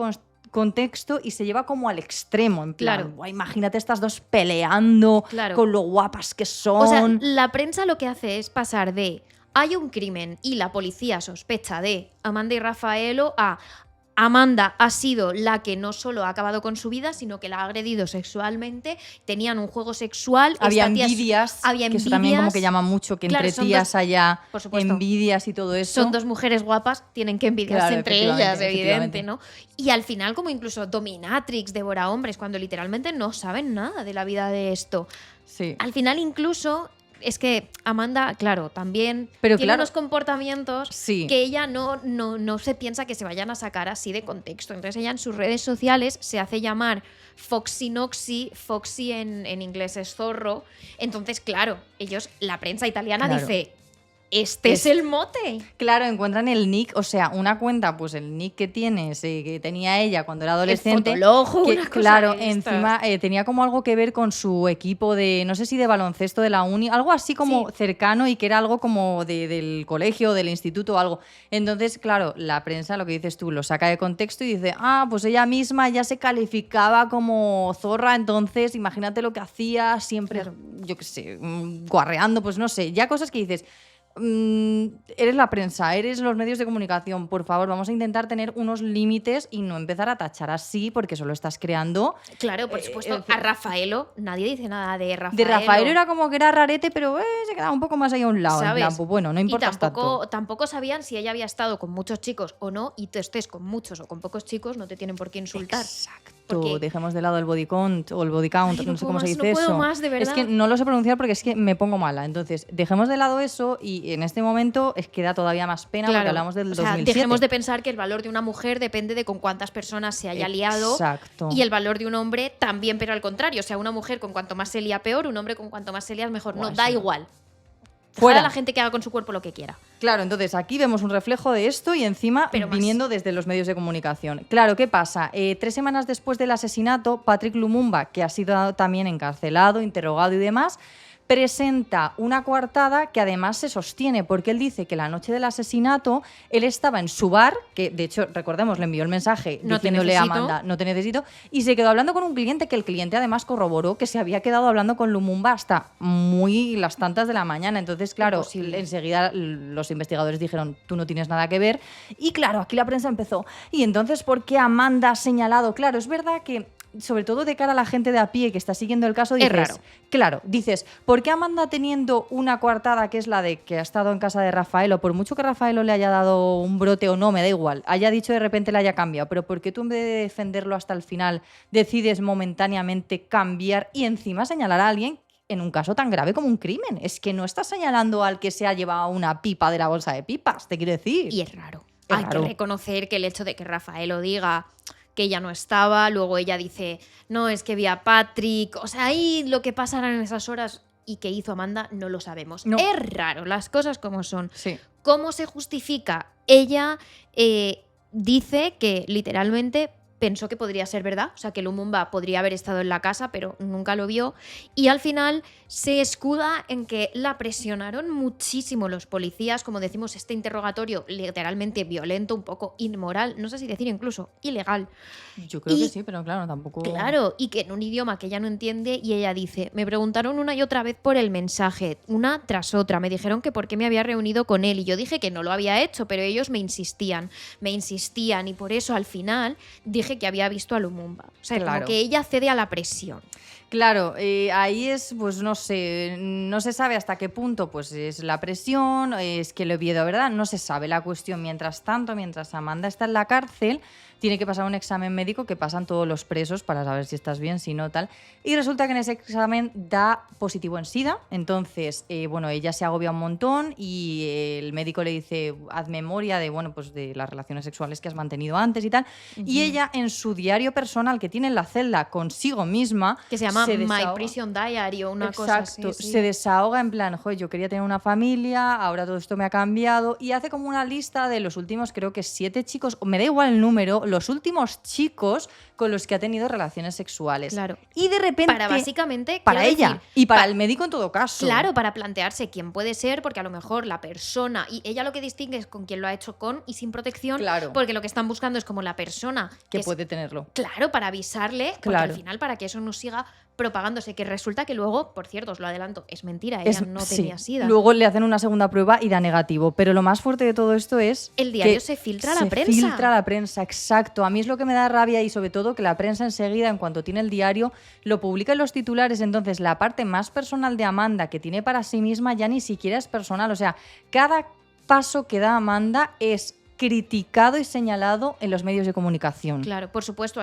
[SPEAKER 1] contexto y se lleva como al extremo, en plan,
[SPEAKER 2] Claro.
[SPEAKER 1] "Buah, imagínate estas dos peleando
[SPEAKER 2] Claro.
[SPEAKER 1] con lo guapas que son".
[SPEAKER 2] O sea, la prensa lo que hace es pasar de hay un crimen y la policía sospecha de Amanda y Rafaelo a Amanda ha sido la que no solo ha acabado con su vida, sino que la ha agredido sexualmente. Tenían un juego sexual.
[SPEAKER 1] Había
[SPEAKER 2] esta tía
[SPEAKER 1] envidias,
[SPEAKER 2] había
[SPEAKER 1] que eso también como
[SPEAKER 2] envidias.
[SPEAKER 1] que llama mucho, que
[SPEAKER 2] Claro,
[SPEAKER 1] entre
[SPEAKER 2] son
[SPEAKER 1] tías
[SPEAKER 2] dos-
[SPEAKER 1] haya
[SPEAKER 2] por supuesto.
[SPEAKER 1] envidias y todo eso.
[SPEAKER 2] Son dos mujeres guapas, tienen que envidiarse
[SPEAKER 1] Claro,
[SPEAKER 2] entre ellas,
[SPEAKER 1] efectivamente,
[SPEAKER 2] evidente, ¿no? Y al final, como incluso dominatrix, devora hombres, cuando literalmente no saben nada de la vida de esto.
[SPEAKER 1] Sí.
[SPEAKER 2] Al final, incluso, es que Amanda, claro, también
[SPEAKER 1] Pero
[SPEAKER 2] tiene
[SPEAKER 1] claro,
[SPEAKER 2] unos comportamientos
[SPEAKER 1] sí.
[SPEAKER 2] que ella no se piensa que se vayan a sacar así de contexto. Entonces ella en sus redes sociales se hace llamar Foxy Noxy, Foxy en inglés es zorro. Entonces, claro, la prensa italiana
[SPEAKER 1] Claro.
[SPEAKER 2] dice, este es el mote.
[SPEAKER 1] Claro, encuentran el nick, o sea, una cuenta, pues el nick que tienes, que tenía ella cuando era adolescente.
[SPEAKER 2] Fotolog,
[SPEAKER 1] que,
[SPEAKER 2] una cosa
[SPEAKER 1] claro,
[SPEAKER 2] de estas.
[SPEAKER 1] encima tenía como algo que ver con su equipo de, no sé si de baloncesto de la uni, algo así como
[SPEAKER 2] Sí.
[SPEAKER 1] cercano y que era algo como del colegio, del instituto o algo. Entonces, claro, la prensa, lo que dices tú, lo saca de contexto y dice, pues ella misma ya se calificaba como zorra, entonces imagínate lo que hacía, siempre,
[SPEAKER 2] Claro.
[SPEAKER 1] yo qué sé, guarreando, pues no sé, ya cosas que dices. Eres la prensa, eres los medios de comunicación, por favor, vamos a intentar tener unos límites y no empezar a tachar así porque solo estás creando.
[SPEAKER 2] Claro, por supuesto. A Rafaelo, nadie dice nada de Rafaelo.
[SPEAKER 1] De Rafael era como que era rarete, pero se quedaba un poco más ahí a un lado. En
[SPEAKER 2] ¿Sabes?
[SPEAKER 1] plan, pues bueno, no importa
[SPEAKER 2] y
[SPEAKER 1] tanto.
[SPEAKER 2] tampoco sabían si ella había estado con muchos chicos o no, y tú estés con muchos o con pocos chicos, no te tienen por qué insultar.
[SPEAKER 1] Exacto.
[SPEAKER 2] Porque-
[SPEAKER 1] Dejemos de lado el body count o el body count,
[SPEAKER 2] Ay,
[SPEAKER 1] no
[SPEAKER 2] no
[SPEAKER 1] sé
[SPEAKER 2] puedo
[SPEAKER 1] cómo se
[SPEAKER 2] más,
[SPEAKER 1] dice
[SPEAKER 2] no puedo
[SPEAKER 1] eso.
[SPEAKER 2] más, de verdad.
[SPEAKER 1] Es que no lo sé pronunciar porque es que me pongo mala. Entonces, dejemos de lado eso y en este momento es que da todavía más pena porque hablamos del
[SPEAKER 2] o sea,
[SPEAKER 1] 2007.
[SPEAKER 2] dejemos de pensar que el valor de una mujer depende de con cuántas personas se haya liado.
[SPEAKER 1] Exacto.
[SPEAKER 2] Y el valor de un hombre también, pero al contrario. O sea, una mujer con cuanto más se lía peor, un hombre con cuanto más se lía mejor.
[SPEAKER 1] Buah,
[SPEAKER 2] No, da
[SPEAKER 1] eso no.
[SPEAKER 2] igual.
[SPEAKER 1] Fuera.
[SPEAKER 2] Dejar a la gente que haga con su cuerpo lo que quiera.
[SPEAKER 1] Claro, entonces aquí vemos un reflejo de esto y encima
[SPEAKER 2] Pero más.
[SPEAKER 1] viniendo desde los medios de comunicación. Claro, ¿qué pasa? 3 semanas después del asesinato, Patrick Lumumba, que ha sido también encarcelado, interrogado y demás, presenta una coartada que además se sostiene, porque él dice que la noche del asesinato él estaba en su bar, que de hecho, recordemos, le envió el mensaje
[SPEAKER 2] No te
[SPEAKER 1] diciéndole a
[SPEAKER 2] necesito.
[SPEAKER 1] Amanda, no te necesito, y se quedó hablando con un cliente que el cliente además corroboró que se había quedado hablando con Lumumba hasta muy las tantas de la mañana. Entonces, claro,
[SPEAKER 2] Imposible.
[SPEAKER 1] enseguida los investigadores dijeron, tú no tienes nada que ver. Y claro, aquí la prensa empezó. ¿Y entonces por qué Amanda ha señalado? Claro, es verdad que sobre todo de cara a la gente de a pie que está siguiendo el caso, dices,
[SPEAKER 2] Es raro.
[SPEAKER 1] Claro, dices, ¿por qué Amanda teniendo una coartada que es la de que ha estado en casa de Rafaelo, por mucho que Rafaelo le haya dado un brote o no, me da igual, haya dicho de repente le haya cambiado, pero ¿por qué tú en vez de defenderlo hasta el final decides momentáneamente cambiar y encima señalar a alguien en un caso tan grave como un crimen? Es que no estás señalando al que se ha llevado una pipa de la bolsa de pipas, te quiero decir.
[SPEAKER 2] Y es raro.
[SPEAKER 1] Es
[SPEAKER 2] Hay
[SPEAKER 1] raro.
[SPEAKER 2] que reconocer que el hecho de que Rafaelo diga que ella no estaba, luego ella dice, no, es que vi a Patrick, o sea, ahí lo que pasará en esas horas y que hizo Amanda no lo sabemos.
[SPEAKER 1] No.
[SPEAKER 2] Es raro, las cosas como son.
[SPEAKER 1] Sí.
[SPEAKER 2] ¿Cómo se justifica? Ella dice que literalmente pensó que podría ser verdad, o sea, que Lumumba podría haber estado en la casa, pero nunca lo vio, y al final se escuda en que la presionaron muchísimo los policías, como decimos, este interrogatorio literalmente violento, un poco inmoral, no sé si decir incluso ilegal.
[SPEAKER 1] Yo creo
[SPEAKER 2] Y-
[SPEAKER 1] que sí, pero claro, tampoco...
[SPEAKER 2] Claro, y que en un idioma que ella no entiende, y ella dice, me preguntaron una y otra vez por el mensaje, una tras otra, me dijeron que por qué me había reunido con él, y yo dije que no lo había hecho, pero ellos me insistían, y por eso al final dije que había visto a Lumumba. O sea,
[SPEAKER 1] Claro.
[SPEAKER 2] como que ella cede a la presión.
[SPEAKER 1] Claro, ahí es, pues no sé, no se sabe hasta qué punto pues es la presión, es que lo Oviedo, ¿verdad? No se sabe la cuestión. Mientras tanto, mientras Amanda está en la cárcel, tiene que pasar un examen médico que pasan todos los presos para saber si estás bien, si no, tal. Y resulta que en ese examen da positivo en SIDA. Entonces, bueno, ella se agobia un montón y el médico le dice, haz memoria de, bueno, pues de las relaciones sexuales que has mantenido antes y tal. Y ella, en su diario personal que tiene en la celda consigo misma,
[SPEAKER 2] Que se llama My
[SPEAKER 1] desahoga.
[SPEAKER 2] Prison Diary o una cosa así.
[SPEAKER 1] Exacto,
[SPEAKER 2] Sí.
[SPEAKER 1] se desahoga en plan, joder, yo quería tener una familia, ahora todo esto me ha cambiado, y hace como una lista de los últimos, creo que 7 chicos, o me da igual el número, los últimos chicos con los que ha tenido relaciones sexuales.
[SPEAKER 2] Claro.
[SPEAKER 1] Y de repente...
[SPEAKER 2] Para básicamente,
[SPEAKER 1] Para
[SPEAKER 2] quiero
[SPEAKER 1] ella
[SPEAKER 2] decir,
[SPEAKER 1] y para el médico en todo caso.
[SPEAKER 2] Claro, para plantearse quién puede ser, porque a lo mejor la persona, y ella lo que distingue es con quién lo ha hecho con y sin protección,
[SPEAKER 1] Claro.
[SPEAKER 2] porque lo que están buscando es como la persona
[SPEAKER 1] Que
[SPEAKER 2] es-
[SPEAKER 1] puede tenerlo.
[SPEAKER 2] Claro, para avisarle, porque
[SPEAKER 1] Claro.
[SPEAKER 2] al final para que eso no siga propagándose, que resulta que luego, por cierto, os lo adelanto, es mentira, ella no
[SPEAKER 1] Sí.
[SPEAKER 2] tenía SIDA.
[SPEAKER 1] Luego le hacen una segunda prueba y da negativo. Pero lo más fuerte de todo esto es...
[SPEAKER 2] El diario
[SPEAKER 1] que
[SPEAKER 2] se filtra a la
[SPEAKER 1] se
[SPEAKER 2] prensa.
[SPEAKER 1] filtra a la prensa, exacto. A mí es lo que me da rabia y sobre todo que la prensa enseguida, en cuanto tiene el diario, lo publica en los titulares. Entonces la parte más personal de Amanda que tiene para sí misma ya ni siquiera es personal. O sea, cada paso que da Amanda es criticado y señalado en los medios de comunicación.
[SPEAKER 2] Claro, por supuesto,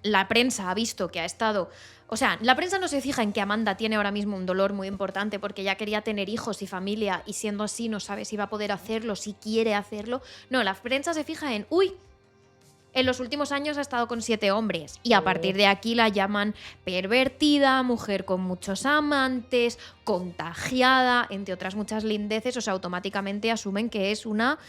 [SPEAKER 2] la prensa ha visto que ha estado... O sea, la prensa no se fija en que Amanda tiene ahora mismo un dolor muy importante porque ya quería tener hijos y familia y siendo así no sabe si va a poder hacerlo, si quiere hacerlo. No, la prensa se fija en, uy, en los últimos años ha estado con 7 hombres y a partir de aquí la llaman pervertida, mujer con muchos amantes, contagiada, entre otras muchas lindeces, o sea, automáticamente asumen que es una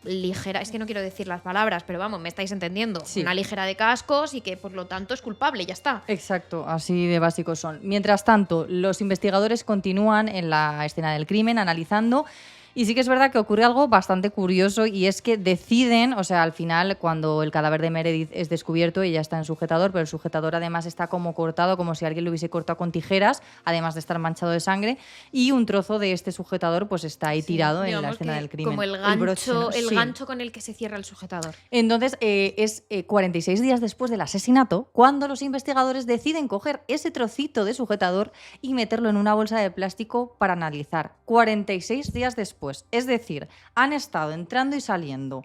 [SPEAKER 2] ligera, es que no quiero decir las palabras, pero vamos, me estáis entendiendo,
[SPEAKER 1] Sí.
[SPEAKER 2] una ligera de cascos y que por lo tanto es culpable, ya está.
[SPEAKER 1] Exacto, así de básicos son. Mientras tanto, los investigadores continúan en la escena del crimen analizando. Y sí que es verdad que ocurre algo bastante curioso y es que deciden, o sea, al final cuando el cadáver de Meredith es descubierto, ella está en sujetador, pero el sujetador además está como cortado, como si alguien lo hubiese cortado con tijeras, además de estar manchado de sangre, y un trozo de este sujetador pues está ahí tirado en la
[SPEAKER 2] Digamos
[SPEAKER 1] escena
[SPEAKER 2] que
[SPEAKER 1] del crimen.
[SPEAKER 2] como el
[SPEAKER 1] broche, ¿no?
[SPEAKER 2] el
[SPEAKER 1] Sí.
[SPEAKER 2] gancho con el que se cierra el sujetador.
[SPEAKER 1] Entonces, es 46 días después del asesinato cuando los investigadores deciden coger ese trocito de sujetador y meterlo en una bolsa de plástico para analizar. 46 días después. Es decir, han estado entrando y saliendo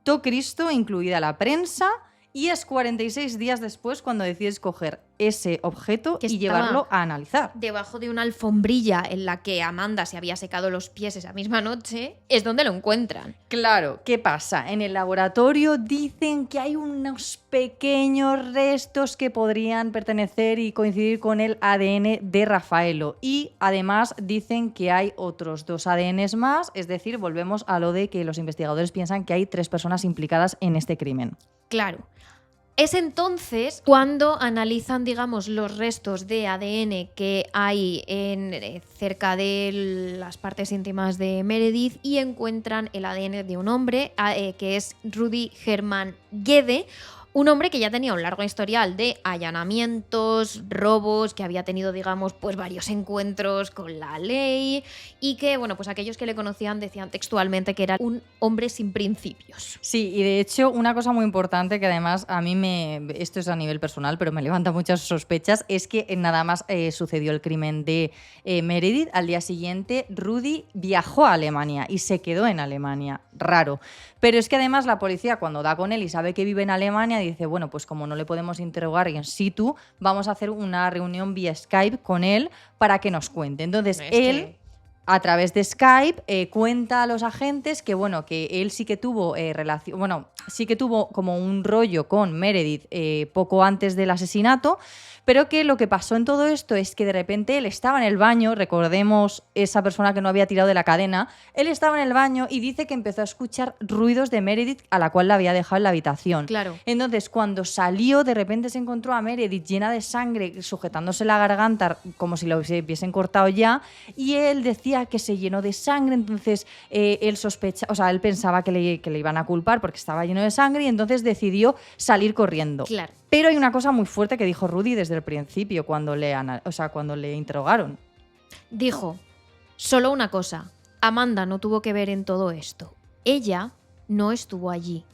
[SPEAKER 1] todo Cristo, incluida la prensa, y es 46 días después cuando decides coger ese objeto
[SPEAKER 2] Que
[SPEAKER 1] y
[SPEAKER 2] estaba
[SPEAKER 1] llevarlo a analizar.
[SPEAKER 2] Debajo de una alfombrilla en la que Amanda se había secado los pies esa misma noche, es donde lo encuentran.
[SPEAKER 1] Claro, ¿qué pasa? En el laboratorio dicen que hay unos pequeños restos que podrían pertenecer y coincidir con el ADN de Rafaelo. Y además dicen que hay otros 2 ADNs más, es decir, volvemos a lo de que los investigadores piensan que hay 3 personas implicadas en este crimen.
[SPEAKER 2] Claro. Es entonces cuando analizan, digamos, los restos de ADN que hay cerca de las partes íntimas de Meredith y encuentran el ADN de un hombre que es Rudy Herman Gede, Un hombre que ya tenía un largo historial de allanamientos, robos, que había tenido, digamos, pues varios encuentros con la ley y que, bueno, pues aquellos que le conocían decían textualmente que era un hombre sin principios.
[SPEAKER 1] Sí, y de hecho una cosa muy importante que además a mí esto es a nivel personal, pero me levanta muchas sospechas, es que nada más sucedió el crimen de Meredith, al día siguiente Rudy viajó a Alemania y se quedó en Alemania. Raro. Pero es que además la policía cuando da con él y sabe que vive en Alemania dice, bueno, pues como no le podemos interrogar in situ, vamos a hacer una reunión vía Skype con él para que nos cuente. Entonces a través de Skype cuenta a los agentes que bueno, que él sí que tuvo relación, bueno, sí que tuvo como un rollo con Meredith poco antes del asesinato, pero que lo que pasó en todo esto es que de repente él estaba en el baño, recordemos esa persona que no había tirado de la cadena, él estaba en el baño y dice que empezó a escuchar ruidos de Meredith a la cual la había dejado en la habitación.
[SPEAKER 2] Claro.
[SPEAKER 1] Entonces cuando salió de repente se encontró a Meredith llena de sangre, sujetándose la garganta como si lo hubiesen cortado ya, y él decía que se llenó de sangre, entonces él pensaba que le iban a culpar porque estaba lleno de sangre y entonces decidió salir corriendo.
[SPEAKER 2] Claro.
[SPEAKER 1] Pero hay una cosa muy fuerte que dijo Rudy desde el principio cuando le interrogaron.
[SPEAKER 2] Dijo, solo una cosa, Amanda no tuvo que ver en todo esto. Ella no estuvo allí.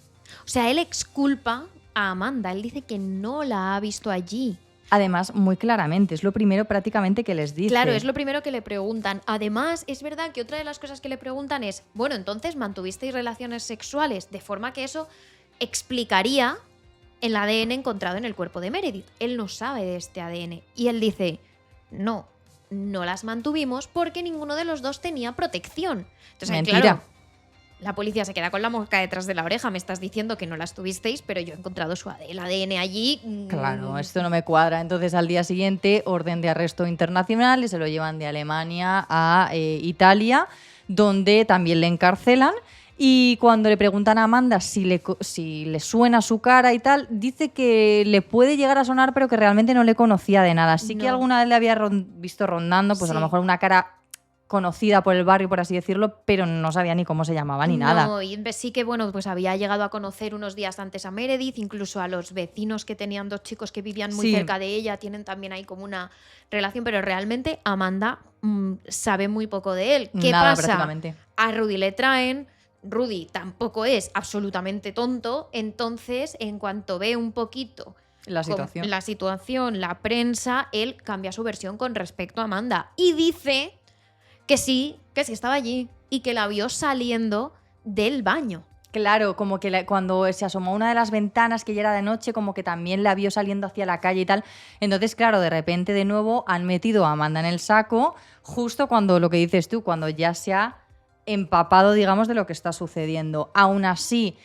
[SPEAKER 2] O sea, él exculpa a Amanda, él dice que no la ha visto allí.
[SPEAKER 1] Además, muy claramente, es lo primero prácticamente que les dice.
[SPEAKER 2] Claro, es lo primero que le preguntan. Además, es verdad que otra de las cosas que le preguntan es, bueno, entonces mantuvisteis relaciones sexuales, de forma que eso explicaría el ADN encontrado en el cuerpo de Meredith. Él no sabe de este ADN. Y él dice, no las mantuvimos porque ninguno de los dos tenía protección. Entonces,
[SPEAKER 1] mentira.
[SPEAKER 2] Claro, la policía se queda con la mosca detrás de la oreja. Me estás diciendo que no las tuvisteis, pero yo he encontrado el ADN allí.
[SPEAKER 1] Claro, esto no me cuadra. Entonces, al día siguiente, orden de arresto internacional y se lo llevan de Alemania a Italia, donde también le encarcelan. Y cuando le preguntan a Amanda si le suena su cara y tal, dice que le puede llegar a sonar, pero que realmente no le conocía de nada. Sí que alguna vez le había visto rondando, pues sí, a lo mejor una cara conocida por el barrio, por así decirlo, pero no sabía ni cómo se llamaba ni nada.
[SPEAKER 2] No, y sí que bueno, pues había llegado a conocer unos días antes a Meredith, incluso a los vecinos que tenían dos chicos que vivían muy cerca de ella, tienen también ahí como una relación, pero realmente Amanda sabe muy poco de él. ¿Qué
[SPEAKER 1] nada,
[SPEAKER 2] pasa?
[SPEAKER 1] Prácticamente.
[SPEAKER 2] A Rudy le traen, Rudy tampoco es absolutamente tonto, entonces en cuanto ve un poquito la situación, la prensa, él cambia su versión con respecto a Amanda y dice que sí estaba allí y que la vio saliendo del baño.
[SPEAKER 1] Claro, como que cuando se asomó a una de las ventanas que ya era de noche, como que también la vio saliendo hacia la calle y tal. Entonces, claro, de repente de nuevo han metido a Amanda en el saco justo cuando, lo que dices tú, cuando ya se ha empapado, digamos, de lo que está sucediendo. Aún así,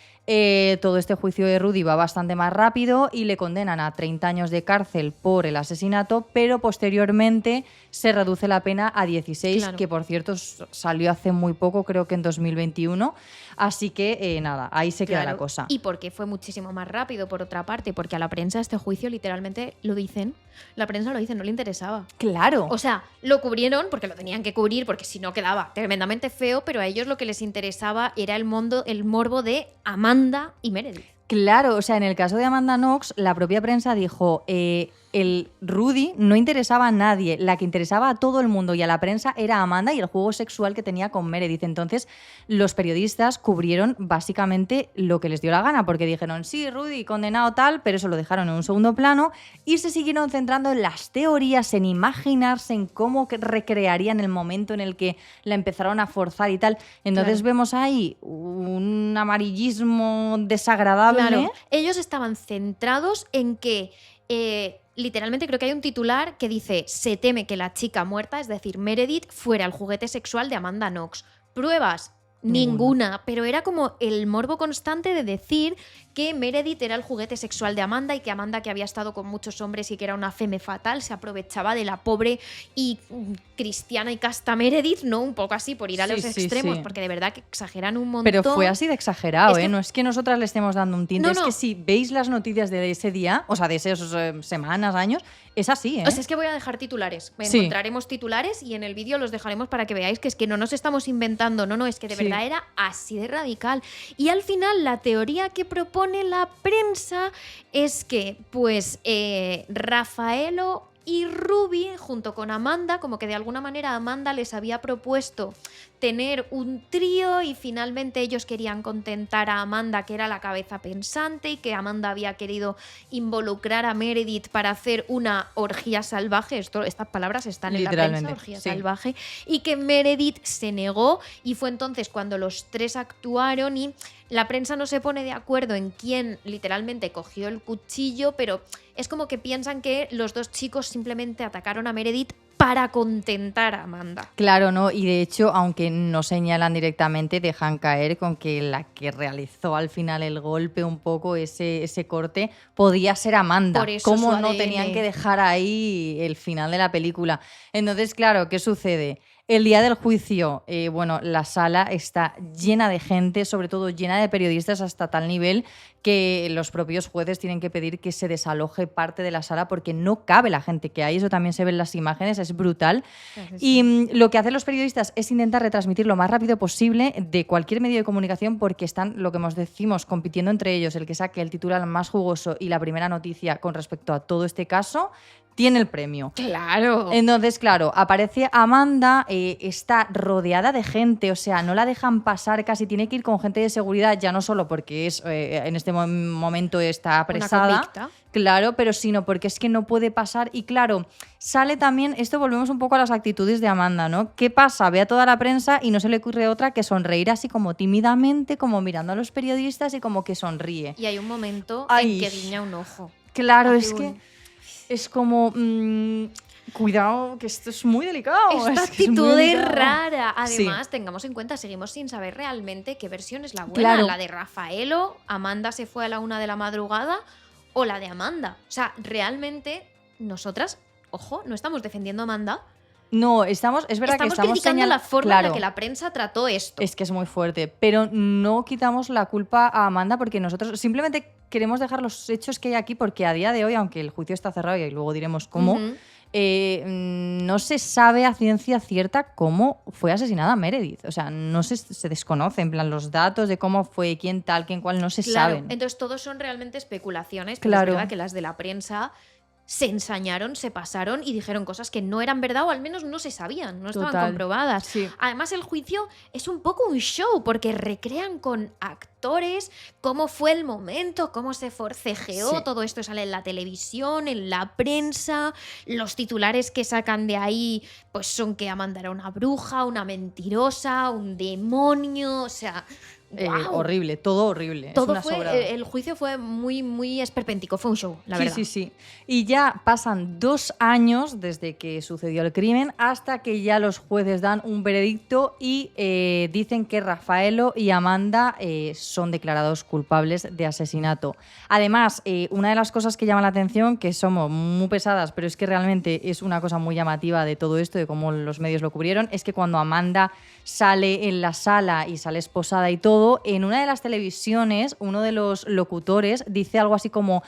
[SPEAKER 1] todo este juicio de Rudy va bastante más rápido y le condenan a 30 años de cárcel por el asesinato, pero posteriormente se reduce la pena a 16, claro, que por cierto salió hace muy poco, creo que en 2021. Así que nada, ahí se queda la cosa.
[SPEAKER 2] Y porque fue muchísimo más rápido, por otra parte, porque a la prensa este juicio literalmente lo dicen, la prensa lo dice, no le interesaba.
[SPEAKER 1] Claro.
[SPEAKER 2] O sea, lo cubrieron porque lo tenían que cubrir, porque si no quedaba tremendamente feo, pero a ellos lo que les interesaba era el morbo de Amanda y Meredith.
[SPEAKER 1] Claro, o sea, en el caso de Amanda Knox, la propia prensa dijo, el Rudy no interesaba a nadie, la que interesaba a todo el mundo y a la prensa era Amanda y el juego sexual que tenía con Meredith. Entonces, los periodistas cubrieron básicamente lo que les dio la gana, porque dijeron, sí, Rudy, condenado tal, pero eso lo dejaron en un segundo plano y se siguieron centrando en las teorías, en imaginarse, en cómo recrearían el momento en el que la empezaron a forzar y tal. Entonces vemos ahí un amarillismo desagradable.
[SPEAKER 2] Claro, ellos estaban centrados en que literalmente creo que hay un titular que dice: se teme que la chica muerta, es decir, Meredith, fuera el juguete sexual de Amanda Knox. ¿Pruebas? Ninguna, pero era como el morbo constante de decir que Meredith era el juguete sexual de Amanda y que Amanda, que había estado con muchos hombres y que era una femme fatal, se aprovechaba de la pobre y cristiana y casta Meredith, ¿no? Un poco así, por ir a los extremos, porque de verdad que exageran un montón.
[SPEAKER 1] Pero fue así de exagerado, No es que nosotras le estemos dando un tinte, es que si veis las noticias de ese día, o sea, de esas semanas, años, es así,
[SPEAKER 2] O sea, es que voy a dejar titulares. Encontraremos titulares y en el vídeo los dejaremos para que veáis que es que no nos estamos inventando, no, es que de verdad verdad era así de radical. Y al final la teoría que propone la prensa es que pues Raffaello y Ruby, junto con Amanda, como que de alguna manera Amanda les había propuesto tener un trío y finalmente ellos querían contentar a Amanda, que era la cabeza pensante, y que Amanda había querido involucrar a Meredith para hacer una orgía salvaje. Estas palabras están en la prensa, orgía salvaje, y que Meredith se negó, y fue entonces cuando los tres actuaron y la prensa no se pone de acuerdo en quién literalmente cogió el cuchillo, pero es como que piensan que los dos chicos simplemente atacaron a Meredith para contentar a Amanda.
[SPEAKER 1] Claro, ¿no? Y de hecho, aunque no señalan directamente, dejan caer con que la que realizó al final el golpe, un poco ese corte, podía ser Amanda.
[SPEAKER 2] Por eso
[SPEAKER 1] ¿Cómo
[SPEAKER 2] su
[SPEAKER 1] no
[SPEAKER 2] ADN.
[SPEAKER 1] tenían que dejar ahí el final de la película? Entonces, claro, ¿qué sucede? El día del juicio, bueno, la sala está llena de gente, sobre todo llena de periodistas, hasta tal nivel que los propios jueces tienen que pedir que se desaloje parte de la sala porque no cabe la gente que hay. Eso también se ve en las imágenes, es brutal. Y lo que hacen los periodistas es intentar retransmitir lo más rápido posible de cualquier medio de comunicación, porque están, lo que nos decimos, compitiendo entre ellos. El que saque el titular más jugoso y la primera noticia con respecto a todo este caso tiene el premio.
[SPEAKER 2] ¡Claro!
[SPEAKER 1] Entonces, claro, aparece Amanda, está rodeada de gente, o sea, no la dejan pasar casi, tiene que ir con gente de seguridad, ya no solo porque es en este momento está apresada.
[SPEAKER 2] Una convicta.
[SPEAKER 1] Claro, pero sino porque es que no puede pasar. Y claro, sale también, esto volvemos un poco a las actitudes de Amanda, ¿no? ¿Qué pasa? Ve a toda la prensa y no se le ocurre otra que sonreír así como tímidamente, como mirando a los periodistas y como que sonríe.
[SPEAKER 2] Y hay un momento
[SPEAKER 1] Ay,
[SPEAKER 2] en que guiña un ojo.
[SPEAKER 1] Claro,
[SPEAKER 2] Hace
[SPEAKER 1] es que es como... cuidado, que esto es muy delicado.
[SPEAKER 2] Esta
[SPEAKER 1] es que es muy
[SPEAKER 2] actitud es
[SPEAKER 1] delicado.
[SPEAKER 2] rara.
[SPEAKER 1] Sí.
[SPEAKER 2] Además, tengamos en cuenta, seguimos sin saber realmente qué versión es la buena.
[SPEAKER 1] Claro.
[SPEAKER 2] La de Raffaello, Amanda se fue a la 1 de la madrugada, o la de Amanda. O sea, realmente nosotras, ojo, no estamos defendiendo a Amanda.
[SPEAKER 1] No, es verdad que estamos
[SPEAKER 2] criticando la forma
[SPEAKER 1] claro,
[SPEAKER 2] en la que la prensa trató esto.
[SPEAKER 1] Es que es muy fuerte, pero no quitamos la culpa a Amanda porque nosotros simplemente queremos dejar los hechos que hay aquí, porque a día de hoy, aunque el juicio está cerrado y luego diremos cómo, no se sabe a ciencia cierta cómo fue asesinada Meredith. O sea, no se desconoce, en plan, los datos de cómo fue, quién tal, quién cual, no se saben.
[SPEAKER 2] Entonces todos son realmente especulaciones, pero
[SPEAKER 1] Claro.
[SPEAKER 2] es verdad que las de la prensa se ensañaron, se pasaron y dijeron cosas que no eran verdad o al menos no se sabían, no estaban
[SPEAKER 1] Total.
[SPEAKER 2] comprobadas.
[SPEAKER 1] Sí.
[SPEAKER 2] Además, el juicio es un poco un show porque recrean con actores cómo fue el momento, cómo se forcejeó,
[SPEAKER 1] Sí.
[SPEAKER 2] todo esto sale en la televisión, en la prensa, los titulares que sacan de ahí pues son que Amanda era una bruja, una mentirosa, un demonio, o sea... ¡guau!
[SPEAKER 1] Horrible, todo horrible.
[SPEAKER 2] Todo
[SPEAKER 1] es una
[SPEAKER 2] fue,
[SPEAKER 1] sobrada.
[SPEAKER 2] el juicio fue muy, muy esperpéntico, fue un show, la
[SPEAKER 1] Sí,
[SPEAKER 2] verdad.
[SPEAKER 1] sí. Y ya pasan 2 años desde que sucedió el crimen hasta que ya los jueces dan un veredicto y dicen que Raffaello y Amanda son declarados culpables de asesinato. Además, una de las cosas que llama la atención, que somos muy pesadas, pero es que realmente es una cosa muy llamativa de todo esto, de cómo los medios lo cubrieron, es que cuando Amanda sale en la sala y sale esposada y todo, en una de las televisiones, uno de los locutores dice algo así como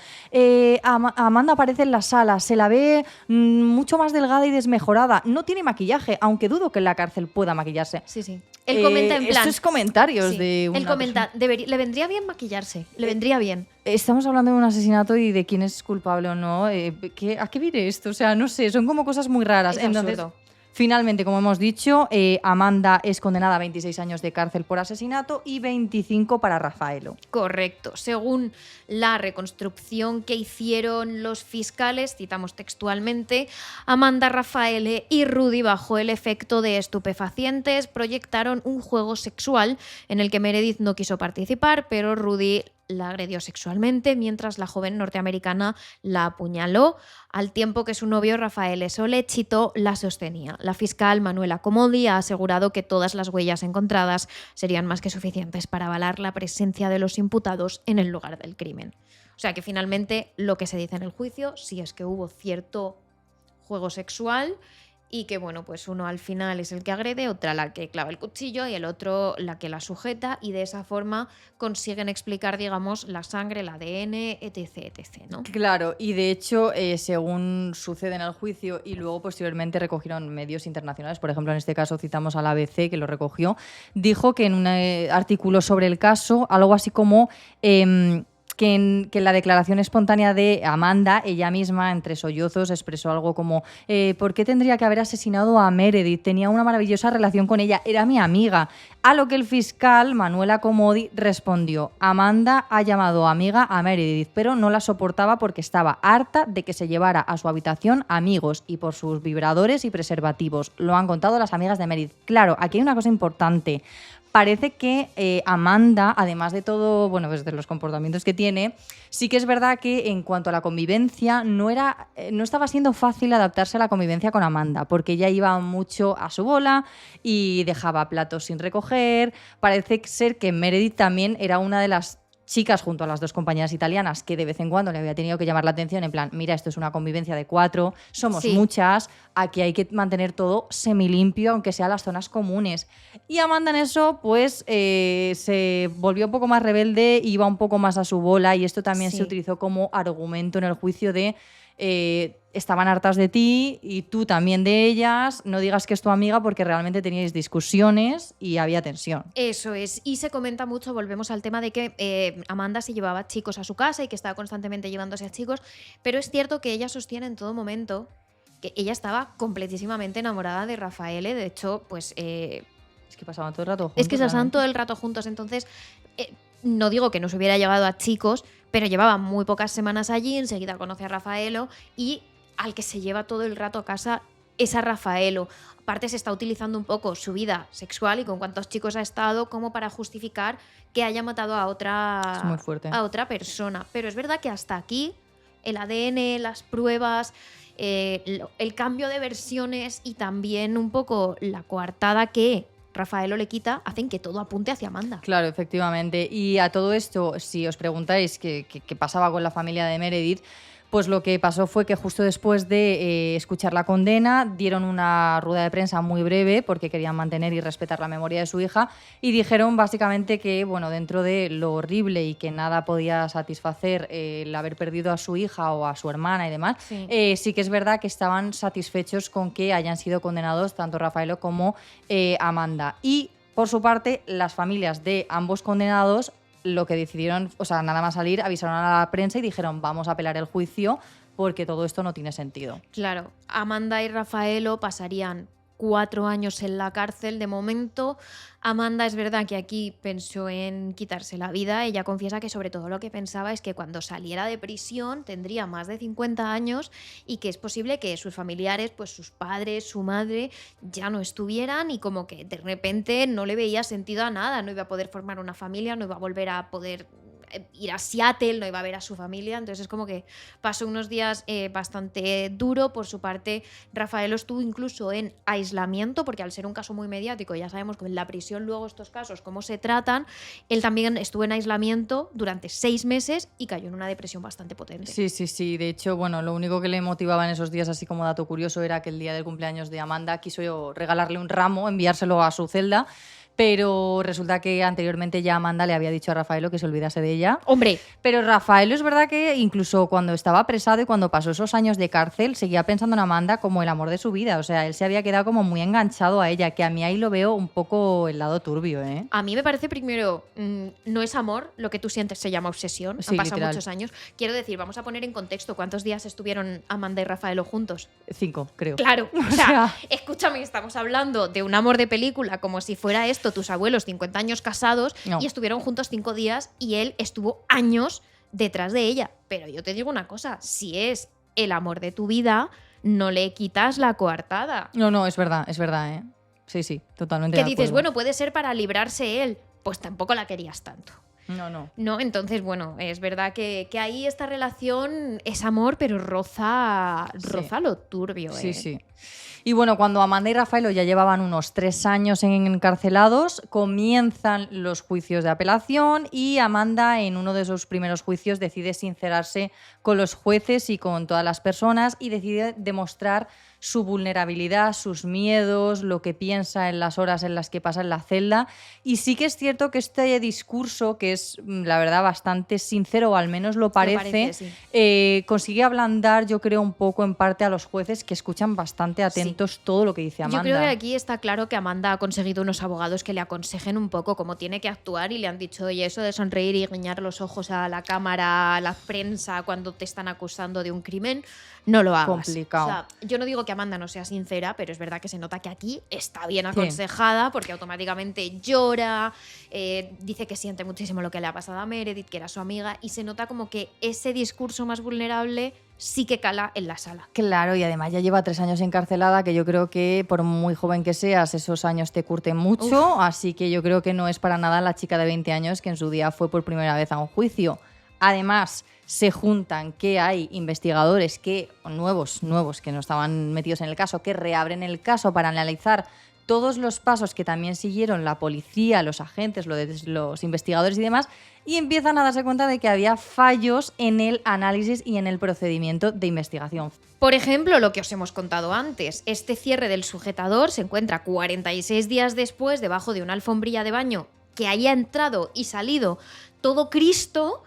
[SPEAKER 1] Amanda aparece en la sala, se la ve mucho más delgada y desmejorada, no tiene maquillaje, aunque dudo que en la cárcel pueda maquillarse.
[SPEAKER 2] Sí, sí. Él comenta en plan...
[SPEAKER 1] Estos comentarios
[SPEAKER 2] sí,
[SPEAKER 1] de una
[SPEAKER 2] él comenta, le vendría bien maquillarse, le vendría bien.
[SPEAKER 1] Estamos hablando de un asesinato y de quién es culpable o no. ¿A qué viene esto? O sea, no sé, son como cosas muy raras.
[SPEAKER 2] Es
[SPEAKER 1] Entonces,
[SPEAKER 2] absurdo.
[SPEAKER 1] finalmente, como hemos dicho, Amanda es condenada a 26 años de cárcel por asesinato y 25 para Raffaello.
[SPEAKER 2] Correcto. Según la reconstrucción que hicieron los fiscales, citamos textualmente, Amanda, Raffaele y Rudy, bajo el efecto de estupefacientes, proyectaron un juego sexual en el que Meredith no quiso participar, pero Rudy la agredió sexualmente mientras la joven norteamericana la apuñaló, al tiempo que su novio Raffaele Sollecito la sostenía. La fiscal Manuela Comodi ha asegurado que todas las huellas encontradas serían más que suficientes para avalar la presencia de los imputados en el lugar del crimen. O sea que finalmente lo que se dice en el juicio, si es que hubo cierto juego sexual, y que, bueno, pues uno al final es el que agrede, otra la que clava el cuchillo y el otro la que la sujeta, y de esa forma consiguen explicar, digamos, la sangre, el ADN, etc, etc, ¿no?
[SPEAKER 1] Claro, y de hecho, según sucede en el juicio y luego posteriormente recogieron medios internacionales, por ejemplo, en este caso citamos al ABC que lo recogió, dijo que en un artículo sobre el caso, algo así como que en la declaración espontánea de Amanda, ella misma, entre sollozos, expresó algo como ¿por qué tendría que haber asesinado a Meredith? Tenía una maravillosa relación con ella, era mi amiga. A lo que el fiscal, Manuel Acomodi, respondió: Amanda ha llamado amiga a Meredith, pero no la soportaba porque estaba harta de que se llevara a su habitación amigos y por sus vibradores y preservativos. Lo han contado las amigas de Meredith. Claro, aquí hay una cosa importante. Parece que Amanda, además de todo, bueno, pues de los comportamientos que tiene, sí que es verdad que en cuanto a la convivencia no estaba siendo fácil adaptarse a la convivencia con Amanda, porque ella iba mucho a su bola y dejaba platos sin recoger. Parece ser que Meredith también era una de las chicas junto a las dos compañeras italianas que de vez en cuando le había tenido que llamar la atención en plan, mira, esto es una convivencia de 4, somos
[SPEAKER 2] Sí.
[SPEAKER 1] muchas, aquí hay que mantener todo semilimpio, aunque sea las zonas comunes. Y Amanda en eso, pues, se volvió un poco más rebelde, iba un poco más a su bola, y esto también
[SPEAKER 2] Sí.
[SPEAKER 1] se utilizó como argumento en el juicio de estaban hartas de ti y tú también de ellas, no digas que es tu amiga porque realmente teníais discusiones y había tensión.
[SPEAKER 2] Eso es, y se comenta mucho, volvemos al tema de que Amanda se llevaba chicos a su casa y que estaba constantemente llevándose a chicos, pero es cierto que ella sostiene en todo momento que ella estaba completísimamente enamorada de Rafael. De hecho, pues
[SPEAKER 1] Es que pasaban todo el rato juntos.
[SPEAKER 2] es que se pasaban todo el rato juntos, entonces no digo que no se hubiera llevado a chicos, pero llevaba muy pocas semanas allí, enseguida conoce a Rafaelo y al que se lleva todo el rato a casa es a Rafaelo. Aparte se está utilizando un poco su vida sexual y con cuántos chicos ha estado como para justificar que haya matado
[SPEAKER 1] Es muy fuerte.
[SPEAKER 2] a otra persona. Pero es verdad que hasta aquí el ADN, las pruebas, el cambio de versiones y también un poco la coartada que Rafaelo le quita, hacen que todo apunte hacia Amanda.
[SPEAKER 1] Claro, efectivamente. Y a todo esto, si os preguntáis qué pasaba con la familia de Meredith, pues lo que pasó fue que justo después de escuchar la condena dieron una rueda de prensa muy breve porque querían mantener y respetar la memoria de su hija y dijeron básicamente que, bueno, dentro de lo horrible y que nada podía satisfacer el haber perdido a su hija o a su hermana y demás, sí que es verdad que estaban satisfechos con que hayan sido condenados tanto Rafaelo como Amanda. Y, por su parte, las familias de ambos condenados lo que decidieron, o sea, nada más salir, avisaron a la prensa y dijeron vamos a apelar el juicio porque todo esto no tiene sentido.
[SPEAKER 2] Claro, Amanda y Rafaelo pasarían 4 años en la cárcel de momento. Amanda es verdad que aquí pensó en quitarse la vida. Ella confiesa que sobre todo lo que pensaba es que cuando saliera de prisión tendría más de 50 años y que es posible que sus familiares, pues sus padres, su madre, ya no estuvieran y como que de repente no le veía sentido a nada. No iba a poder formar una familia, no iba a volver a poder ir a Seattle, no iba a ver a su familia. Entonces es como que pasó unos días bastante duro. Por su parte, Rafael estuvo incluso en aislamiento porque al ser un caso muy mediático, ya sabemos que en la prisión luego estos casos cómo se tratan. Él también estuvo en aislamiento durante 6 meses y cayó en una depresión bastante potente.
[SPEAKER 1] Sí. De hecho, bueno, lo único que le motivaba en esos días, así como dato curioso, era que el día del cumpleaños de Amanda quiso regalarle un ramo, enviárselo a su celda. Pero resulta que anteriormente ya Amanda le había dicho a Rafaelo que se olvidase de ella.
[SPEAKER 2] ¡Hombre!
[SPEAKER 1] Pero Rafaelo es verdad que incluso cuando estaba apresado y cuando pasó esos años de cárcel, seguía pensando en Amanda como el amor de su vida. O sea, él se había quedado como muy enganchado a ella, que a mí ahí lo veo un poco el lado turbio, ¿eh?
[SPEAKER 2] A mí me parece primero, no es amor, lo que tú sientes se llama obsesión.
[SPEAKER 1] Sí,
[SPEAKER 2] Han pasado
[SPEAKER 1] literal.
[SPEAKER 2] muchos años. Quiero decir, vamos a poner en contexto cuántos días estuvieron Amanda y Rafaelo juntos.
[SPEAKER 1] 5, creo.
[SPEAKER 2] Claro, o sea, escúchame, estamos hablando de un amor de película como si fuera esto, tus abuelos 50 años casados
[SPEAKER 1] No.
[SPEAKER 2] y estuvieron juntos 5 días y él estuvo años detrás de ella. Pero yo te digo una cosa, si es el amor de tu vida, no le quitas la coartada.
[SPEAKER 1] No, es verdad, ¿eh? Sí, totalmente
[SPEAKER 2] Que
[SPEAKER 1] de
[SPEAKER 2] dices,
[SPEAKER 1] acuerdo.
[SPEAKER 2] bueno, puede ser para librarse él. Pues tampoco la querías tanto.
[SPEAKER 1] No.
[SPEAKER 2] ¿No? Entonces, bueno, es verdad que ahí esta relación es amor, pero roza lo turbio.
[SPEAKER 1] Sí. Y bueno, cuando Amanda y Rafaelo ya llevaban unos 3 años encarcelados, comienzan los juicios de apelación y Amanda en uno de esos primeros juicios decide sincerarse con los jueces y con todas las personas y decide demostrar su vulnerabilidad, sus miedos, lo que piensa en las horas en las que pasa en la celda. Y sí que es cierto que este discurso, que es la verdad bastante sincero, o al menos lo parece,
[SPEAKER 2] sí.
[SPEAKER 1] consigue ablandar, yo creo, un poco en parte a los jueces que escuchan bastante atentos todo lo que dice Amanda.
[SPEAKER 2] Yo creo que aquí está claro que Amanda ha conseguido unos abogados que le aconsejen un poco cómo tiene que actuar y le han dicho, oye, eso de sonreír y guiñar los ojos a la cámara, a la prensa cuando te están acusando de un crimen, no lo hagas.
[SPEAKER 1] Complicado.
[SPEAKER 2] O sea, yo no digo que Amanda no sea sincera, pero es verdad que se nota que aquí está bien aconsejada porque automáticamente llora, dice que siente muchísimo lo que le ha pasado a Meredith, que era su amiga, y se nota como que ese discurso más vulnerable sí que cala en la sala.
[SPEAKER 1] Claro, y además ya lleva 3 años encarcelada, que yo creo que por muy joven que seas, esos años te curten mucho, así que yo creo que no es para nada la chica de 20 años que en su día fue por primera vez a un juicio. Además, se juntan que hay investigadores nuevos, que no estaban metidos en el caso, que reabren el caso para analizar todos los pasos que también siguieron la policía, los agentes, los investigadores y demás, y empiezan a darse cuenta de que había fallos en el análisis y en el procedimiento de investigación.
[SPEAKER 2] Por ejemplo, lo que os hemos contado antes, este cierre del sujetador se encuentra 46 días después debajo de una alfombrilla de baño que haya entrado y salido todo Cristo.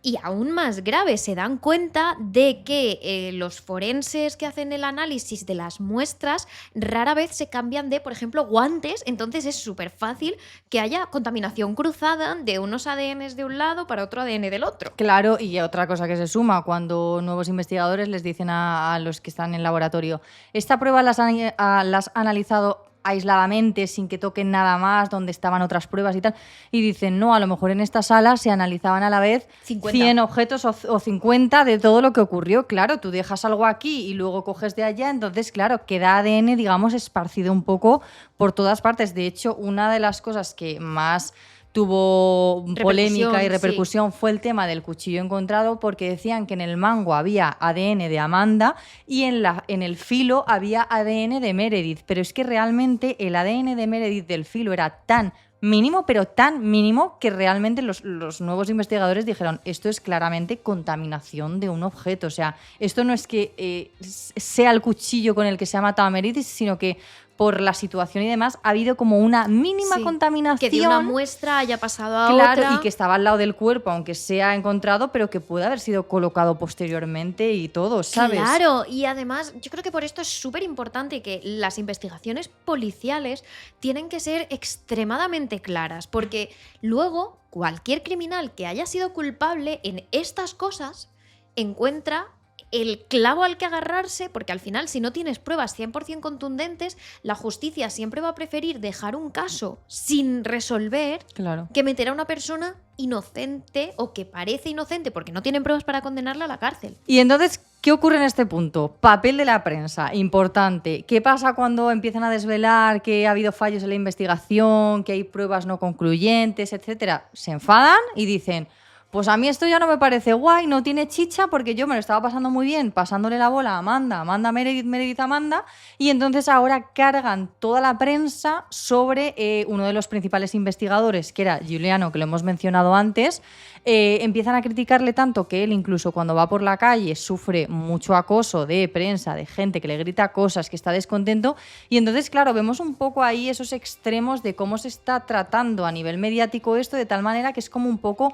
[SPEAKER 2] Y aún más grave, se dan cuenta de que los forenses que hacen el análisis de las muestras rara vez se cambian de, por ejemplo, guantes. Entonces es súper fácil que haya contaminación cruzada de unos ADNs de un lado para otro ADN del otro.
[SPEAKER 1] Claro, y otra cosa que se suma cuando nuevos investigadores les dicen a los que están en el laboratorio, esta prueba las has analizado aisladamente, sin que toquen nada más, donde estaban otras pruebas y tal, y dicen, no, a lo mejor en esta sala se analizaban a la vez 100 objetos o 50 de todo lo que ocurrió. Claro, tú dejas algo aquí y luego coges de allá, entonces, claro, queda ADN, digamos, esparcido un poco por todas partes. De hecho, una de las cosas que más tuvo polémica y repercusión fue el tema del cuchillo encontrado, porque decían que en el mango había ADN de Amanda y en el filo había ADN de Meredith, pero es que realmente el ADN de Meredith del filo era tan mínimo, pero tan mínimo, que realmente los nuevos investigadores dijeron, esto es claramente contaminación de un objeto. O sea, esto no es que sea el cuchillo con el que se ha matado a Meredith, sino que por la situación y demás, ha habido como una mínima contaminación.
[SPEAKER 2] Que de una muestra haya pasado a
[SPEAKER 1] otra. Y que estaba al lado del cuerpo, aunque sea encontrado, pero que puede haber sido colocado posteriormente y todo, ¿sabes?
[SPEAKER 2] Claro, y además yo creo que por esto es súper importante que las investigaciones policiales tienen que ser extremadamente claras, porque luego cualquier criminal que haya sido culpable en estas cosas encuentra el clavo al que agarrarse, porque al final, si no tienes pruebas 100% contundentes, la justicia siempre va a preferir dejar un caso sin resolver que meter a una persona inocente o que parece inocente porque no tienen pruebas para condenarla a la cárcel.
[SPEAKER 1] Y entonces, ¿qué ocurre en este punto? Papel de la prensa, importante. ¿Qué pasa cuando empiezan a desvelar que ha habido fallos en la investigación, que hay pruebas no concluyentes, etcétera? Se enfadan y dicen, pues a mí esto ya no me parece guay, no tiene chicha, porque yo me lo estaba pasando muy bien pasándole la bola a Amanda, Meredith, Amanda, y entonces ahora cargan toda la prensa sobre uno de los principales investigadores, que era Giuliano, que lo hemos mencionado antes. Empiezan a criticarle tanto que él, incluso cuando va por la calle, sufre mucho acoso de prensa, de gente que le grita cosas, que está descontento, y entonces, claro, vemos un poco ahí esos extremos de cómo se está tratando a nivel mediático esto, de tal manera que es como un poco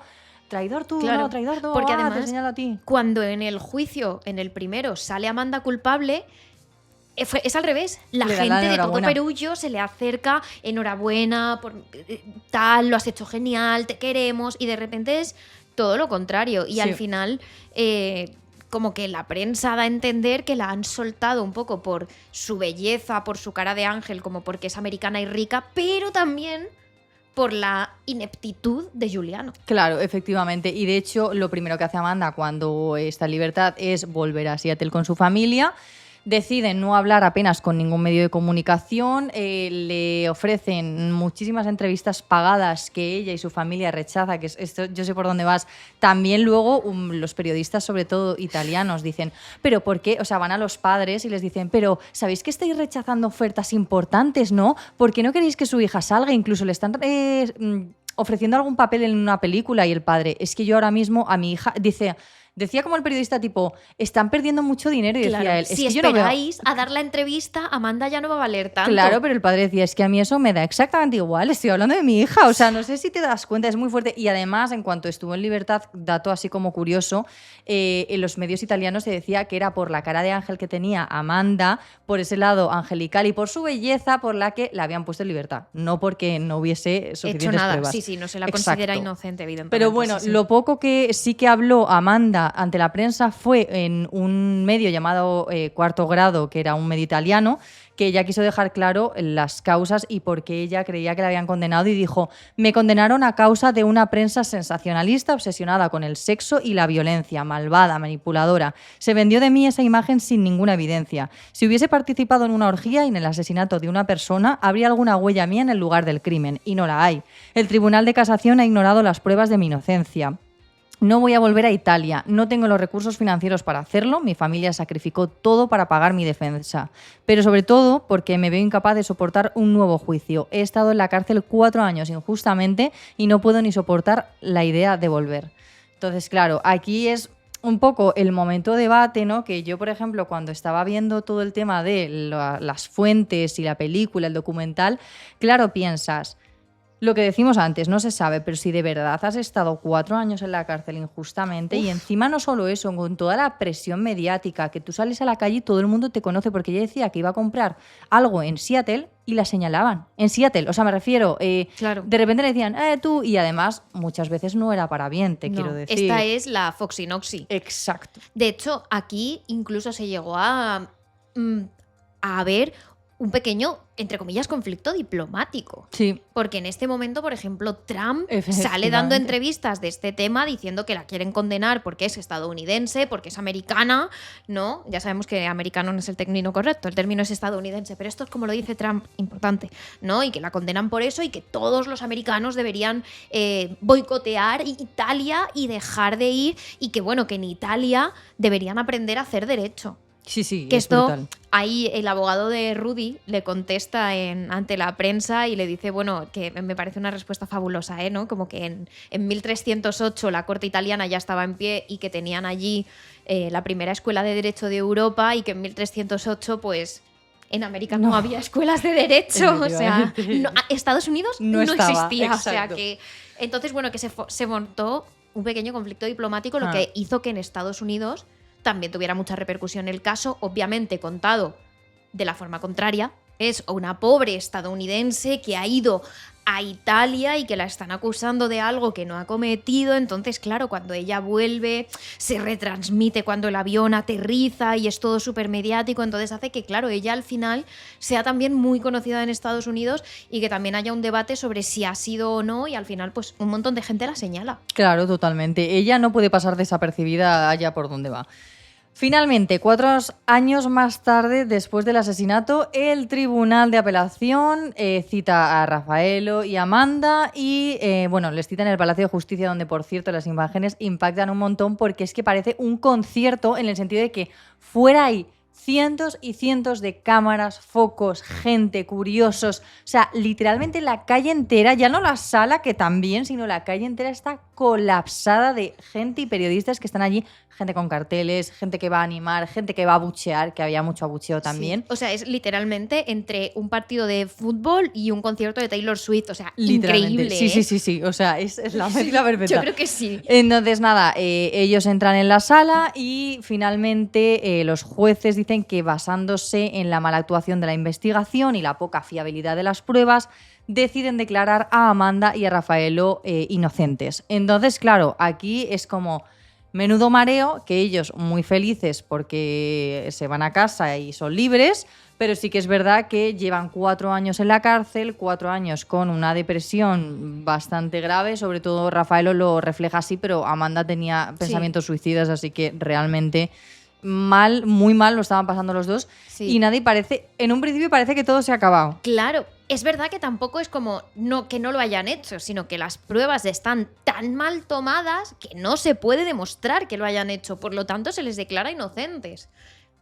[SPEAKER 1] traidor tú, no, traidor tú,
[SPEAKER 2] porque además,
[SPEAKER 1] te señalo a ti.
[SPEAKER 2] Cuando en el juicio, en el primero, sale Amanda culpable, es al revés. La gente de todo Perullo se le acerca, enhorabuena, tal, lo has hecho genial, te queremos, y de repente es todo lo contrario. Y al final, como que la prensa da a entender que la han soltado un poco por su belleza, por su cara de ángel, como porque es americana y rica, pero también por la ineptitud de Giuliano.
[SPEAKER 1] Claro, efectivamente. Y de hecho, lo primero que hace Amanda cuando está en libertad es volver a Seattle con su familia. Deciden no hablar apenas con ningún medio de comunicación, le ofrecen muchísimas entrevistas pagadas que ella y su familia rechaza, que esto yo sé por dónde vas. También luego los periodistas, sobre todo italianos, dicen, ¿pero por qué? O sea, van a los padres y les dicen, pero ¿sabéis que estáis rechazando ofertas importantes, no? ¿Por qué no queréis que su hija salga? Incluso le están ofreciendo algún papel en una película, y el padre, es que yo ahora mismo a mi hija, dice, Decía como el periodista, tipo, están perdiendo mucho dinero. Y decía
[SPEAKER 2] Claro,
[SPEAKER 1] él, es
[SPEAKER 2] si
[SPEAKER 1] que yo no veo...
[SPEAKER 2] esperáis a dar la entrevista, Amanda ya no va a valer tanto.
[SPEAKER 1] Claro, pero el padre decía, es que a mí eso me da exactamente igual, estoy hablando de mi hija, o sea, no sé si te das cuenta, es muy fuerte. Y además, en cuanto estuvo en libertad, dato así como curioso, en los medios italianos se decía que era por la cara de ángel que tenía Amanda, por ese lado angelical y por su belleza, por la que la habían puesto en libertad, no porque no hubiese suficientes
[SPEAKER 2] hecho nada.
[SPEAKER 1] pruebas.
[SPEAKER 2] Sí, no se la
[SPEAKER 1] Exacto.
[SPEAKER 2] considera inocente, evidentemente.
[SPEAKER 1] Pero bueno,
[SPEAKER 2] sí.
[SPEAKER 1] lo poco que sí que habló Amanda ante la prensa fue en un medio llamado Cuarto Grado, que era un medio italiano, que ella quiso dejar claro las causas y por qué ella creía que la habían condenado y dijo, me condenaron a causa de una prensa sensacionalista obsesionada con el sexo y la violencia, malvada, manipuladora. Se vendió de mí esa imagen sin ninguna evidencia. Si hubiese participado en una orgía y en el asesinato de una persona, habría alguna huella mía en el lugar del crimen, y no la hay. El Tribunal de Casación ha ignorado las pruebas de mi inocencia. No voy a volver a Italia, no tengo los recursos financieros para hacerlo, mi familia sacrificó todo para pagar mi defensa, pero sobre todo porque me veo incapaz de soportar un nuevo juicio. He estado en la cárcel 4 años injustamente y no puedo ni soportar la idea de volver. Entonces, claro, aquí es un poco el momento de debate, ¿no? Que yo, por ejemplo, cuando estaba viendo todo el tema de las fuentes y la película, el documental, claro, piensas... Lo que decimos antes, no se sabe, pero si de verdad has estado 4 años en la cárcel injustamente y encima no solo eso, con toda la presión mediática, que tú sales a la calle y todo el mundo te conoce, porque ella decía que iba a comprar algo en Seattle y la señalaban. En Seattle, o sea, me refiero,
[SPEAKER 2] Claro.
[SPEAKER 1] de repente le decían, tú, y además muchas veces no era para bien, te
[SPEAKER 2] No,
[SPEAKER 1] quiero decir.
[SPEAKER 2] esta es la Foxinoxy.
[SPEAKER 1] Exacto.
[SPEAKER 2] De hecho, aquí incluso se llegó a haber un pequeño, entre comillas, conflicto diplomático.
[SPEAKER 1] Sí.
[SPEAKER 2] Porque en este momento, por ejemplo, Trump
[SPEAKER 1] Efectivamente.
[SPEAKER 2] sale dando entrevistas de este tema diciendo que la quieren condenar porque es estadounidense, porque es americana, ¿no? Ya sabemos que americano no es el término correcto, el término es estadounidense, pero esto es como lo dice Trump, importante, ¿no? Y que la condenan por eso y que todos los americanos deberían boicotear Italia y dejar de ir, y que, bueno, que en Italia deberían aprender a hacer derecho.
[SPEAKER 1] Sí, sí,
[SPEAKER 2] Que
[SPEAKER 1] es
[SPEAKER 2] esto,
[SPEAKER 1] brutal.
[SPEAKER 2] ahí el abogado de Rudy le contesta ante la prensa y le dice, bueno, que me parece una respuesta fabulosa, ¿no? Como que en 1308 la corte italiana ya estaba en pie y que tenían allí la primera escuela de derecho de Europa, y que en 1308, pues... En América no había escuelas de derecho, o sea, Estados Unidos no
[SPEAKER 1] estaba,
[SPEAKER 2] existía,
[SPEAKER 1] exacto.
[SPEAKER 2] o sea que... Entonces, bueno, que se montó un pequeño conflicto diplomático, lo que hizo que en Estados Unidos también tuviera mucha repercusión el caso, obviamente contado de la forma contraria. Es una pobre estadounidense que ha ido a Italia y que la están acusando de algo que no ha cometido. Entonces, claro, cuando ella vuelve, se retransmite cuando el avión aterriza y es todo súper mediático. Entonces hace que, claro, ella al final sea también muy conocida en Estados Unidos y que también haya un debate sobre si ha sido o no, y al final pues un montón de gente la señala.
[SPEAKER 1] Claro, totalmente. Ella no puede pasar desapercibida allá por donde va. Finalmente, 4 años más tarde, después del asesinato, el Tribunal de Apelación cita a Raffaello y Amanda y, les cita en el Palacio de Justicia, donde, por cierto, las imágenes impactan un montón porque es que parece un concierto, en el sentido de que fuera hay cientos y cientos de cámaras, focos, gente, curiosos. O sea, literalmente la calle entera, ya no la sala, que también, sino la calle entera está colapsada de gente y periodistas que están allí. Gente con carteles, gente que va a animar, gente que va a abuchear, que había mucho abucheo también.
[SPEAKER 2] Sí. O sea, es literalmente entre un partido de fútbol y un concierto de Taylor Swift. O sea,
[SPEAKER 1] Literalmente.
[SPEAKER 2] increíble.
[SPEAKER 1] Sí. O sea, es la mezcla perfecta.
[SPEAKER 2] Yo creo que sí.
[SPEAKER 1] Entonces, nada, ellos entran en la sala y finalmente los jueces dicen que, basándose en la mala actuación de la investigación y la poca fiabilidad de las pruebas, deciden declarar a Amanda y a Raffaello inocentes. Entonces, claro, aquí es como... menudo mareo, que ellos muy felices porque se van a casa y son libres, pero sí que es verdad que llevan 4 años en la cárcel, 4 años con una depresión bastante grave, sobre todo Raffaello lo refleja así, pero Amanda tenía pensamientos suicidas, así que realmente mal, muy mal lo estaban pasando los dos.
[SPEAKER 2] Sí.
[SPEAKER 1] Y nadie parece, en un principio parece que todo se ha acabado.
[SPEAKER 2] Claro, es verdad que tampoco es como que no lo hayan hecho, sino que las pruebas están tan mal tomadas que no se puede demostrar que lo hayan hecho, por lo tanto se les declara inocentes.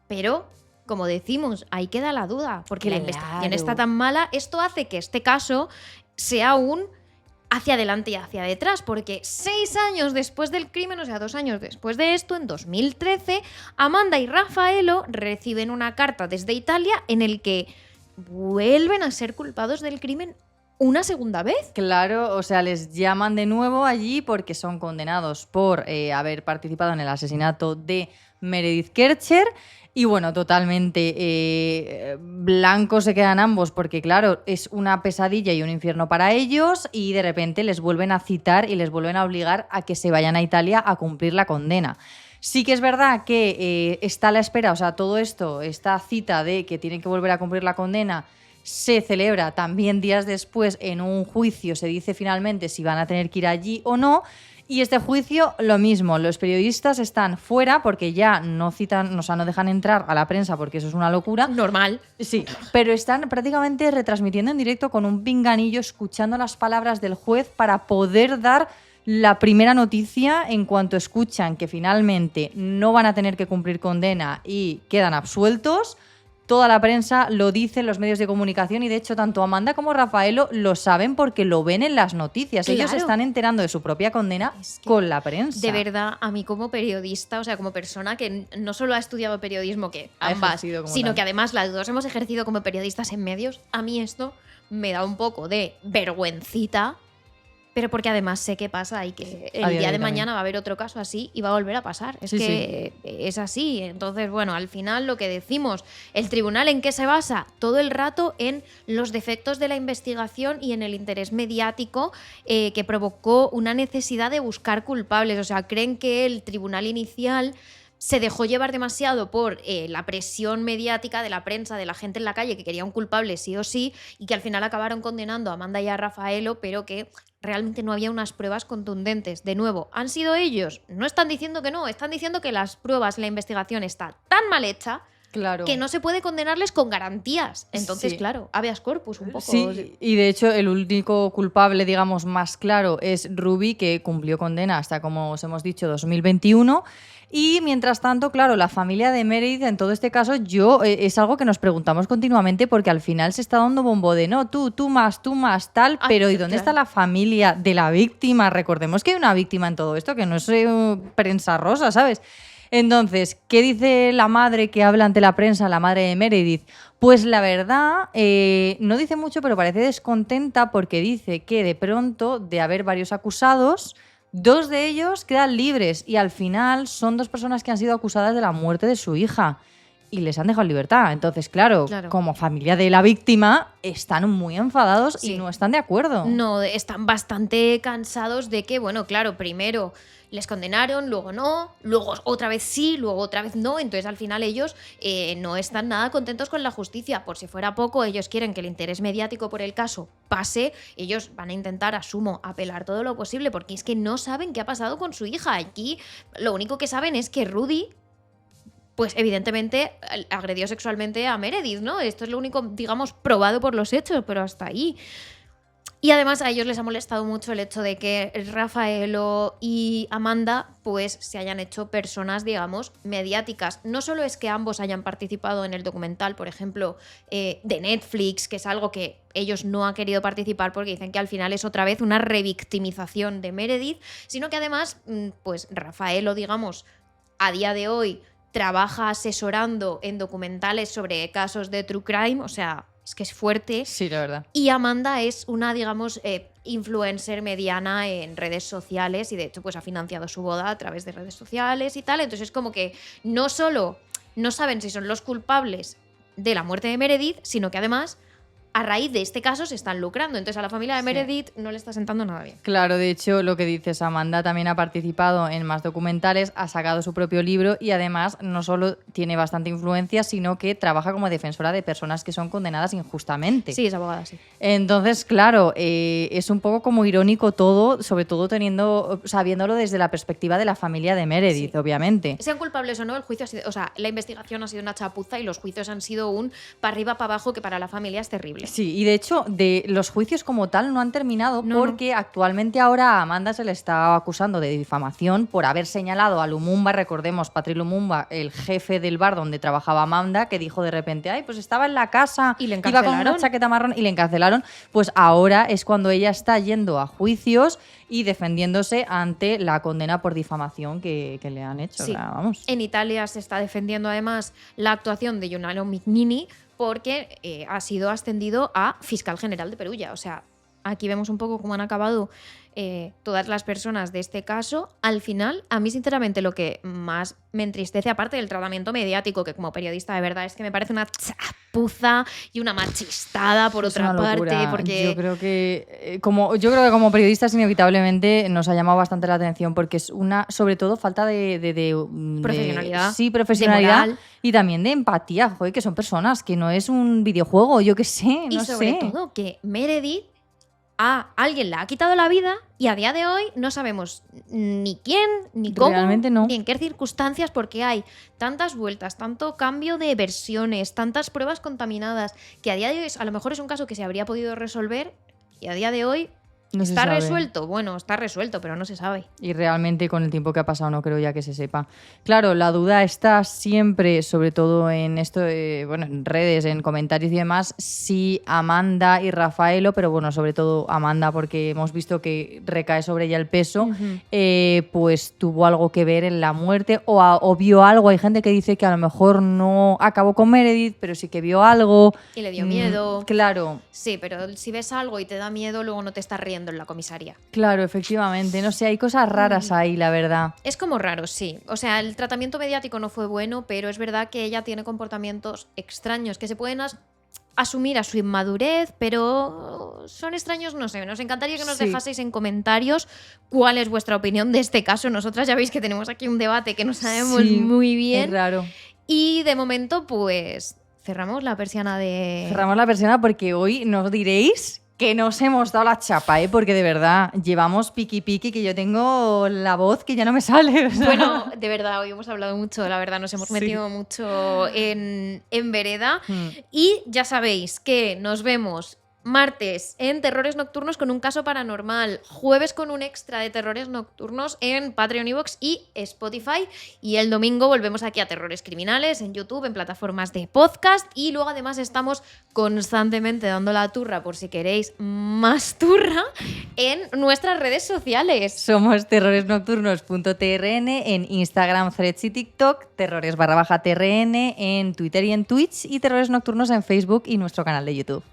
[SPEAKER 2] Pero, como decimos, ahí queda la duda, porque la investigación está tan mala. Esto hace que este caso sea aún hacia adelante y hacia detrás, porque 6 años después del crimen, o sea, 2 años después de esto, en 2013, Amanda y Raffaello reciben una carta desde Italia en el que vuelven a ser culpados del crimen una segunda vez.
[SPEAKER 1] Claro, o sea, les llaman de nuevo allí porque son condenados por haber participado en el asesinato de Meredith Kercher. Y bueno, totalmente blancos se quedan ambos porque, claro, es una pesadilla y un infierno para ellos y de repente les vuelven a citar y les vuelven a obligar a que se vayan a Italia a cumplir la condena. Sí que es verdad que está a la espera, o sea, todo esto, esta cita de que tienen que volver a cumplir la condena, se celebra también días después en un juicio, se dice finalmente si van a tener que ir allí o no. Y este juicio, lo mismo, los periodistas están fuera porque ya no citan, o sea, no dejan entrar a la prensa porque eso es una locura.
[SPEAKER 2] Normal.
[SPEAKER 1] Sí, pero están prácticamente retransmitiendo en directo con un pinganillo, escuchando las palabras del juez para poder dar la primera noticia en cuanto escuchan que finalmente no van a tener que cumplir condena y quedan absueltos. Toda la prensa lo dice, los medios de comunicación, y de hecho tanto Amanda como Raffaello lo saben porque lo ven en las noticias.
[SPEAKER 2] Claro.
[SPEAKER 1] Ellos se están enterando de su propia condena con la prensa.
[SPEAKER 2] De verdad, a mí como periodista, o sea, como persona que no solo ha estudiado periodismo, que ambas, sino que además las dos hemos ejercido como periodistas en medios, a mí esto me da un poco de vergüencita. Pero porque además sé qué pasa y que el día de mañana va a haber otro caso así y va a volver a pasar. Es que es así. Entonces, bueno, al final lo que decimos, ¿el tribunal en qué se basa? Todo el rato en los defectos de la investigación y en el interés mediático que provocó una necesidad de buscar culpables. O sea, creen que el tribunal inicial se dejó llevar demasiado por la presión mediática de la prensa, de la gente en la calle que quería un culpable sí o sí, y que al final acabaron condenando a Amanda y a Raffaello, pero que realmente no había unas pruebas contundentes. De nuevo, ¿han sido ellos? No están diciendo que no, están diciendo que las pruebas, la investigación está tan mal hecha, claro, que no se puede condenarles con garantías. Entonces, claro, habeas corpus un poco.
[SPEAKER 1] Sí, y de hecho el único culpable, digamos, más claro es Ruby, que cumplió condena hasta, como os hemos dicho, 2021. Y mientras tanto, claro, la familia de Meredith, en todo este caso, es algo que nos preguntamos continuamente porque al final se está dando bombo de no, tú más, tal, pero ¿y dónde está la familia de la víctima? Recordemos que hay una víctima en todo esto, que no es prensa rosa, ¿sabes? Entonces, ¿qué dice la madre que habla ante la prensa, la madre de Meredith? Pues la verdad, no dice mucho, pero parece descontenta porque dice que de pronto, de haber varios acusados, 2 de ellos quedan libres y al final son 2 personas que han sido acusadas de la muerte de su hija y les han dejado en libertad. Entonces, claro, como familia de la víctima, están muy enfadados y no están de acuerdo.
[SPEAKER 2] No, están bastante cansados de que, bueno, claro, primero les condenaron, luego no, luego otra vez sí, luego otra vez no. Entonces, al final ellos no están nada contentos con la justicia. Por si fuera poco, ellos quieren que el interés mediático por el caso pase. Ellos van a intentar, asumo, apelar todo lo posible porque es que no saben qué ha pasado con su hija. Aquí lo único que saben es que Rudy, pues evidentemente agredió sexualmente a Meredith, ¿no? Esto es lo único, digamos, probado por los hechos, pero hasta ahí. Y además a ellos les ha molestado mucho el hecho de que Raffaello y Amanda pues se hayan hecho personas, digamos, mediáticas. No solo es que ambos hayan participado en el documental, por ejemplo, de Netflix, que es algo que ellos no han querido participar porque dicen que al final es otra vez una revictimización de Meredith, sino que además, pues Raffaello, digamos, a día de hoy trabaja asesorando en documentales sobre casos de true crime, o sea, es que es fuerte.
[SPEAKER 1] Sí, la verdad.
[SPEAKER 2] Y Amanda es una, digamos, influencer mediana en redes sociales y de hecho pues ha financiado su boda a través de redes sociales y tal. Entonces es como que no solo no saben si son los culpables de la muerte de Meredith, sino que además a raíz de este caso se están lucrando. Entonces a la familia de Meredith no le está sentando nada bien.
[SPEAKER 1] Claro, de hecho, lo que dices, Amanda también ha participado en más documentales, ha sacado su propio libro y además no solo tiene bastante influencia, sino que trabaja como defensora de personas que son condenadas injustamente.
[SPEAKER 2] Sí, es abogada, sí.
[SPEAKER 1] Entonces, claro, es un poco como irónico todo, sobre todo sabiéndolo desde la perspectiva de la familia de Meredith, obviamente.
[SPEAKER 2] Sean culpables o no, el juicio ha sido, o sea, la investigación ha sido una chapuza y los juicios han sido un para arriba, para abajo, que para la familia es terrible.
[SPEAKER 1] Sí, y de hecho, de los juicios como tal no han terminado porque actualmente ahora a Amanda se le está acusando de difamación por haber señalado a Lumumba, recordemos, Patrick Lumumba, el jefe del bar donde trabajaba Amanda, que dijo de repente, ay, pues estaba en la casa,
[SPEAKER 2] y le
[SPEAKER 1] iba con una chaqueta marrón y le encarcelaron. Pues ahora es cuando ella está yendo a juicios y defendiéndose ante la condena por difamación que le han hecho.
[SPEAKER 2] Sí.
[SPEAKER 1] O sea, vamos.
[SPEAKER 2] En Italia se está defendiendo además la actuación de Gennaro Mignini porque ha sido ascendido a fiscal general de Perugia. O sea, aquí vemos un poco cómo han acabado todas las personas de este caso. Al final, a mí sinceramente lo que más me entristece, aparte del tratamiento mediático, que como periodista de verdad es que me parece una chapuza y una machistada por otra parte. Porque
[SPEAKER 1] yo creo que como periodistas inevitablemente nos ha llamado bastante la atención porque es una, sobre todo, falta de
[SPEAKER 2] profesionalidad.
[SPEAKER 1] Sí, profesionalidad.
[SPEAKER 2] De moral.
[SPEAKER 1] Y también de empatía, joder, que son personas, que no es un videojuego, yo qué sé, no sé.
[SPEAKER 2] Y sobre todo que Meredith a alguien le ha quitado la vida y a día de hoy no sabemos ni quién, ni cómo,
[SPEAKER 1] realmente no.
[SPEAKER 2] ni en qué circunstancias, porque hay tantas vueltas, tanto cambio de versiones, tantas pruebas contaminadas, que a día de hoy a lo mejor es un caso que se habría podido resolver y a día de hoy
[SPEAKER 1] no
[SPEAKER 2] ¿está resuelto? Bueno, está resuelto, pero no se sabe.
[SPEAKER 1] Y realmente con el tiempo que ha pasado no creo ya que se sepa. Claro, la duda está siempre, sobre todo en esto, en redes, en comentarios y demás, si Amanda y Rafaelo, pero bueno, sobre todo Amanda, porque hemos visto que recae sobre ella el peso, pues tuvo algo que ver en la muerte o vio algo. Hay gente que dice que a lo mejor no acabó con Meredith, pero sí que vio algo.
[SPEAKER 2] Y le dio miedo.
[SPEAKER 1] Claro.
[SPEAKER 2] Sí, pero si ves algo y te da miedo, luego no te estás riendo en la comisaría.
[SPEAKER 1] Claro, efectivamente. No sé, hay cosas raras ahí, la verdad.
[SPEAKER 2] Es como raro, sí. O sea, el tratamiento mediático no fue bueno, pero es verdad que ella tiene comportamientos extraños que se pueden asumir a su inmadurez, pero son extraños, no sé. Nos encantaría que nos dejaseis en comentarios cuál es vuestra opinión de este caso. Nosotras ya veis que tenemos aquí un debate que no sabemos muy bien.
[SPEAKER 1] Es raro.
[SPEAKER 2] Y de momento, pues, cerramos la persiana de...
[SPEAKER 1] Cerramos la persiana porque hoy nos diréis que nos hemos dado la chapa, porque de verdad llevamos piqui que yo tengo la voz que ya no me sale. O sea.
[SPEAKER 2] Bueno, de verdad, hoy hemos hablado mucho, la verdad, nos hemos metido mucho en vereda. Y ya sabéis que nos vemos martes en Terrores Nocturnos con un caso paranormal, jueves con un extra de Terrores Nocturnos en Patreon, iVoox y Spotify, y el domingo volvemos aquí a Terrores Criminales en YouTube, en plataformas de podcast, y luego además estamos constantemente dando la turra, por si queréis más turra, en nuestras redes sociales.
[SPEAKER 1] Somos terroresnocturnos.trn en Instagram, Threads y TikTok, terrores_trn en Twitter y en Twitch, y Terrores Nocturnos en Facebook y nuestro canal de YouTube.